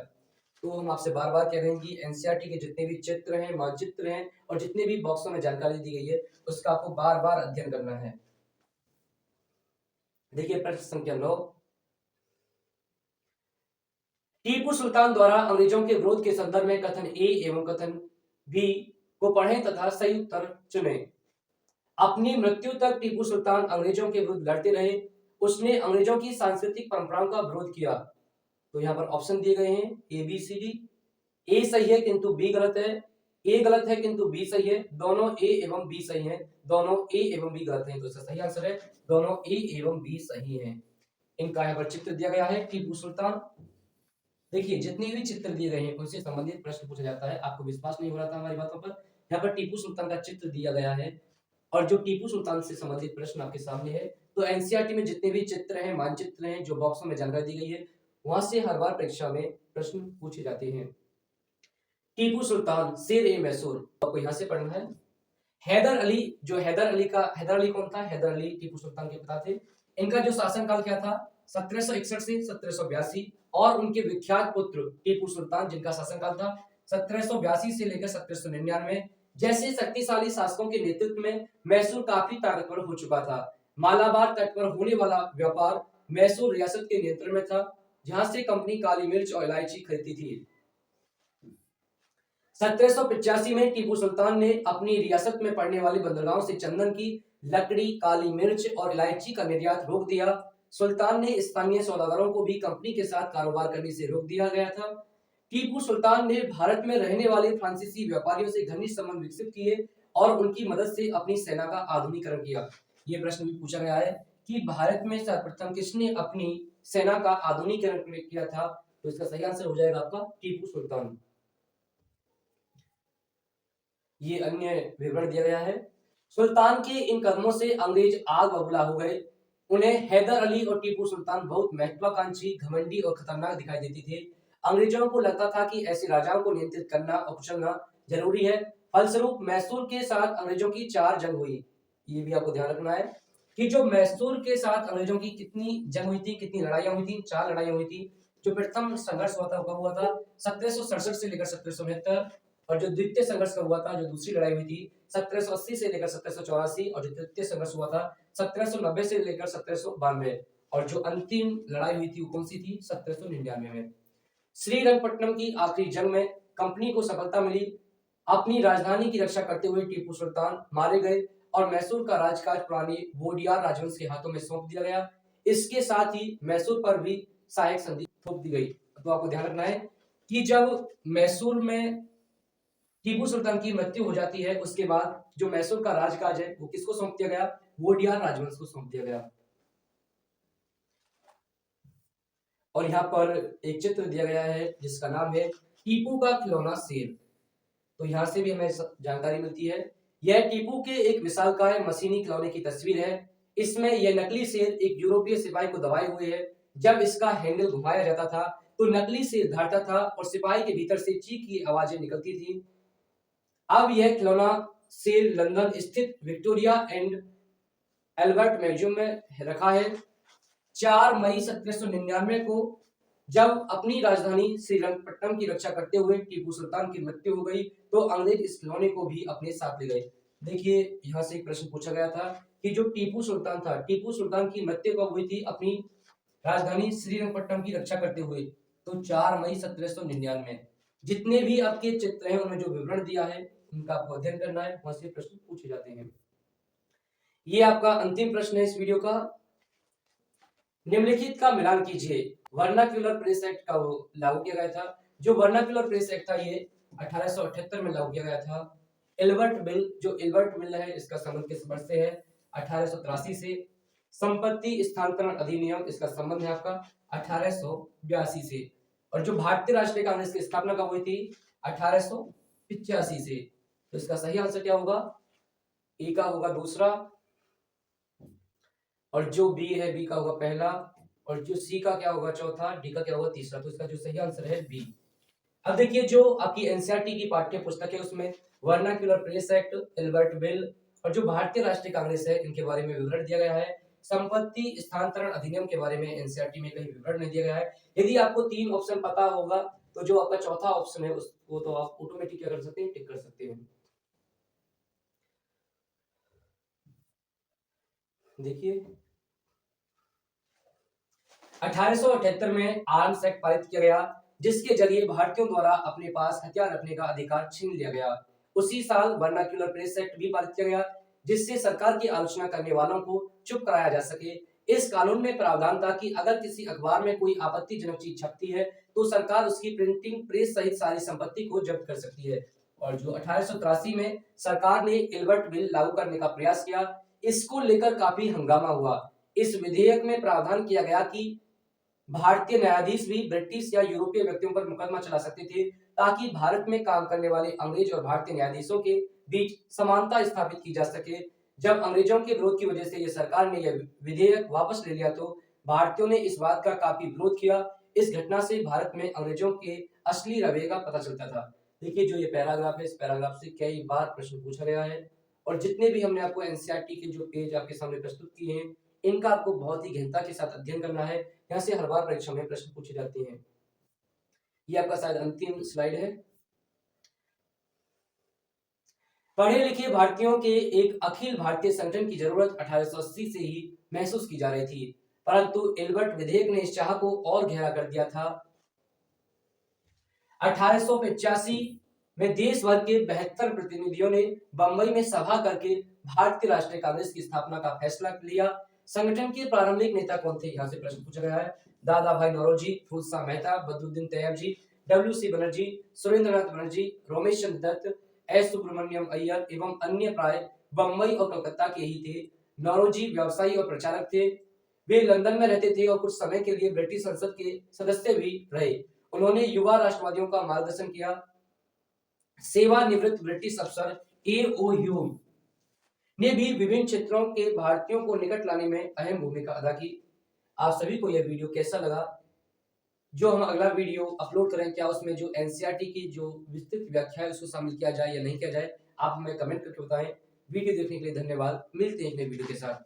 Speaker 1: तो हम आपसे बार बार कह रहे हैं कि एनसीईआरटी के जितने भी चित्र हैं, मानचित्र हैं और जितने भी बॉक्सों में जानकारी दी गई है उसका आपको बार बार अध्ययन करना है। देखिए प्रश्न संख्या 9, टीपू सुल्तान द्वारा अंग्रेजों के विरोध के संदर्भ में कथन ए एवं कथन बी को पढ़ें तथा सही उत्तर चुनें। अपनी मृत्यु तक टीपू सुल्तान अंग्रेजों के विरुद्ध लड़ते रहे। उसने अंग्रेजों की सांस्कृतिक परंपराओं का विरोध किया। तो यहाँ पर ऑप्शन दिए गए हैं ए बी सी डी। ए सही है किंतु बी गलत है, ए गलत है किंतु बी सही है, दोनों ए एवं बी सही है, दोनों ए एवं बी गलत है। तो इसका सही आंसर है दोनों ए एवं बी सही है। इनका यहाँ पर चित्र दिया गया है टीपू सुल्तान। देखिए जितने भी चित्र दिए गए हैं उनसे संबंधित प्रश्न पूछा जाता है। आपको विश्वास नहीं हो रहा था हमारी बातों पर, यहाँ पर टीपू सुल्तान का चित्र दिया गया है और जो टीपू सुल्तान से संबंधित प्रश्न आपके सामने है। तो एनसीईआरटी में जितने भी चित्र हैं, मानचित्र हैं, जो बॉक्सों में जानकारी दी गई है, वहां से हर बार परीक्षा में प्रश्न पूछे जाते हैं। टीपू सुल्तान शेर ए मैसूर, आपको यहाँ से पढ़ना है। हैदर अली, जो हैदर अली कौन था? हैदर अली टीपू सुल्तान के पिता थे। इनका जो शासनकाल क्या था? 1761 से 1782। और उनके विख्यात पुत्र टीपू सुल्तान, जिनका शासनकाल था 1782 से लेकर 1799। जैसे शक्तिशाली शासकों के नेतृत्व में मैसूर काफी ताकतवर हो चुका था। मालाबार तट पर होने वाला व्यापार मैसूर रियासत के नियंत्रण में था, जहां से कंपनी काली मिर्च और इलायची खरीदती थी। 1785 में टीपू सुल्तान ने अपनी रियासत में पड़ने वाली बंदरगाहों से चंदन की लकड़ी, काली मिर्च और इलायची का निर्यात रोक दिया। सुल्तान ने स्थानीय सौदागरों को भी कंपनी के साथ कारोबार करने से रोक दिया गया था। टीपू सुल्तान ने भारत में रहने वाले फ्रांसीसी व्यापारियों से घनिष्ठ संबंध विकसित किए और उनकी मदद से अपनी सेना का आधुनिकीकरण किया। ये प्रश्न भी पूछा गया है कि भारत में सर्वप्रथम किसने अपनी सेना का आधुनिकीकरण किया था? तो इसका सही आंसर हो जाएगा आपका टीपू सुल्तान। ये अन्य विवरण दिया गया है। सुल्तान के इन कदमों से अंग्रेज आग बबूला हो गए। उन्हें हैदर अली और टीपू सुल्तान बहुत महत्वाकांक्षी, घमंडी और खतरनाक दिखाई देते थे। अंग्रेजों को लगता था कि ऐसे राजाओं को नियंत्रित करना और कुचलना जरूरी है। फलस्वरूप मैसूर के साथ अंग्रेजों की 4 जंग हुई। ये भी आपको ध्यान रखना है कि जो मैसूर के साथ अंग्रेजों की कितनी जंग हुई थी, कितनी लड़ाइयां हुई थी? 4 लड़ाइयां हुई थी। जो प्रथम संघर्ष हुआ था 1767 से लेकर 1769। और जो द्वितीय संघर्ष का हुआ था, जो दूसरी लड़ाई हुई थी 1780 से लेकर 1784। और जो तृतीय संघर्ष हुआ था 1790 से लेकर 1792। और जो अंतिम लड़ाई हुई थी वो कौन सी थी? 1799 में। श्रीरंगपट्टनम की आखिरी जंग में कंपनी को सफलता मिली। अपनी राजधानी की रक्षा करते हुए टीपू सुल्तान मारे गए और मैसूर का राजकाज पुरानी वोडियार राजवंश के हाथों में सौंप दिया गया। इसके साथ ही मैसूर पर भी सहायक संधि थोप दी गई। तो आपको ध्यान रखना है कि जब मैसूर में टीपू सुल्तान की मृत्यु हो जाती है, उसके बाद जो मैसूर का राजकाज है वो किसको सौंप दिया गया? वोडियार राजवंश को सौंप दिया गया। और यहाँ पर एक चित्र दिया गया है जिसका नाम है टीपू का खिलौना शेर। तो यहाँ से भी हमें जानकारी मिलती है। यह टीपू के एक विशालकाय मशीनी खिलौने की तस्वीर है। इसमें यह नकली शेर एक यूरोपीय सिपाही को दबाए हुए है। जब इसका हैंडल घुमाया जाता था तो नकली शेर धड़ता था और सिपाही के भीतर से चीख की आवाजें निकलती थी। अब यह खिलौना शेर लंदन स्थित विक्टोरिया एंड एल्बर्ट म्यूजियम में रखा है। 4 मई 1799 को जब अपनी राजधानी श्रीरंगपट्टनम की रक्षा करते हुए टीपू सुल्तान की मृत्यु हो गई तो अंग्रेज इस खिलौने को भी अपने साथ ले गए। देखिए यहाँ से एक प्रश्न पूछा गया था कि जो टीपू सुल्तान था, टीपू सुल्तान की मृत्यु कब हुई थी अपनी राजधानी श्रीरंगपट्टनम की रक्षा करते हुए? तो 4 मई 1799। जितने भी आपके चित्र हैं उनमें जो विवरण दिया है उनका आपको अध्ययन करना है, वहां से प्रश्न पूछे जाते हैं। ये आपका अंतिम प्रश्न है इस वीडियो का। निम्नलिखित का मिलान कीजिए। वर्नाक्यूलर प्रेस एक्ट का वो लागू किया गया था। जो वर्नाक्यूलर प्रेस एक्ट था ये 1878 में लागू किया गया था। एल्बर्ट बिल, जो एल्बर्ट बिल है इसका संबंध किस वर्ष से है? 1883 से। संपत्ति स्थानांतरण अधिनियम, इसका संबंध है आपका 1882 से। और जो भारतीय राष्ट्रीय कांग्रेस की स्थापना कब हुई थी? 1885 से। तो इसका सही आंसर क्या होगा? ए का होगा दूसरा, और जो बी है बी का होगा पहला, और जो सी का क्या होगा चौथा, डी का क्या होगा तीसरा। तो इसका जो सही आंसर है बी। अब देखिए जो आपकी एनसीईआरटी की पाठ्य पुस्तक है उसमें vernacular press act, Albert bill और जो भारतीय राष्ट्रीय कांग्रेस है इनके बारे में विवरण दिया गया है। संपत्ति स्थानांतरण अधिनियम के बारे में एनसीईआरटी में कहीं विवरण नहीं दिया गया है। यदि आपको 3 ऑप्शन पता होगा तो जो आपका चौथा ऑप्शन है उसको तो आप ऑटोमेटिक क्या कर सकते हैं, टिक कर सकते हैं। देखिए 1878 में आर्म्स एक्ट पारित किया गया जिसके जरिए भारतीयों द्वारा अपने पास हथियार रखने का अधिकार छीन लिया गया। उसी साल वर्नाक्यूलर प्रेस एक्ट भी पारित किया गया, जिससे सरकार की आलोचना करने वालों को चुप कराया जा सके। इस कानून में प्रावधान था कि अगर किसी अखबार में कोई आपत्तिजनक चीज छपती है तो सरकार उसकी प्रिंटिंग प्रेस सहित सारी संपत्ति को जब्त कर सकती है। और जो 1883 में सरकार ने इल्बर्ट बिल लागू करने का प्रयास किया, इसको लेकर काफी हंगामा हुआ। इस विधेयक में प्रावधान किया गया कि भारतीय न्यायाधीश भी ब्रिटिश या यूरोपीय व्यक्तियों पर मुकदमा चला सकते थे, ताकि भारत में काम करने वाले अंग्रेज और भारतीय न्यायाधीशों के बीच समानता स्थापित की जा सके। जब अंग्रेजों के विरोध की वजह से ये सरकार ने यह विधेयक वापस ले लिया तो भारतीयों ने इस बात का काफी विरोध किया। इस घटना से भारत में अंग्रेजों के असली रवैये का पता चलता था। देखिए जो ये पैराग्राफ है, इस पैराग्राफ से कई बार प्रश्न पूछा गया है और जितने भी हमने आपको एनसीईआरटी के जो पेज आपके सामने प्रस्तुत किए हैं, इनका आपको बहुत ही गहनता के साथ अध्ययन करना है। यहाँ से हर बार परीक्षा में प्रश्न पूछे जाते हैं। ये आपका शायद अंतिम स्लाइड है। पढ़े लिखे भारतीयों के एक अखिल भारतीय संगठन की जरूरत 1880 से ही महसूस की जा रही थी, परंतु इल्बर्ट विधेयक ने इस चाह को और गहरा कर दिया था। 1885 में देश भर के 72 प्रतिनिधियों ने बंबई में सभा करके भारतीय राष्ट्रीय कांग्रेस की स्थापना का फैसला लिया। संगठन के प्रारंभिक नेता कौन थे, यहाँ से प्रश्न पूछा गया है। दादा भाई नौरोजी, फूलशाह मेहता, बदरुद्दीन तैयब जी, डब्ल्यू.सी. बनर्जी, सुरेंद्रनाथ बनर्जी, रोमेश चंद्र दत्त, एस सुब्रमण्यम अय्यर एवं अन्य प्राय बंबई और कलकत्ता के ही थे। नौरोजी व्यवसायी और प्रचारक थे। वे लंदन में रहते थे और कुछ समय के लिए ब्रिटिश संसद के सदस्य भी रहे। उन्होंने युवा राष्ट्रवादियों का मार्गदर्शन किया। सेवानिवृत्त ब्रिटिश अफसर A.O. ह्यूम ने भी विभिन्न क्षेत्रों के भारतीयों को निकट लाने में अहम भूमिका अदा की। आप सभी को यह वीडियो कैसा लगा? जो हम अगला वीडियो अपलोड करें, क्या उसमें जो एनसीईआरटी की जो विस्तृत व्याख्या है उसको शामिल किया जाए या नहीं किया जाए, आप हमें कमेंट करके बताएं। वीडियो देखने के लिए धन्यवाद। मिलते हैं एक नई वीडियो के साथ।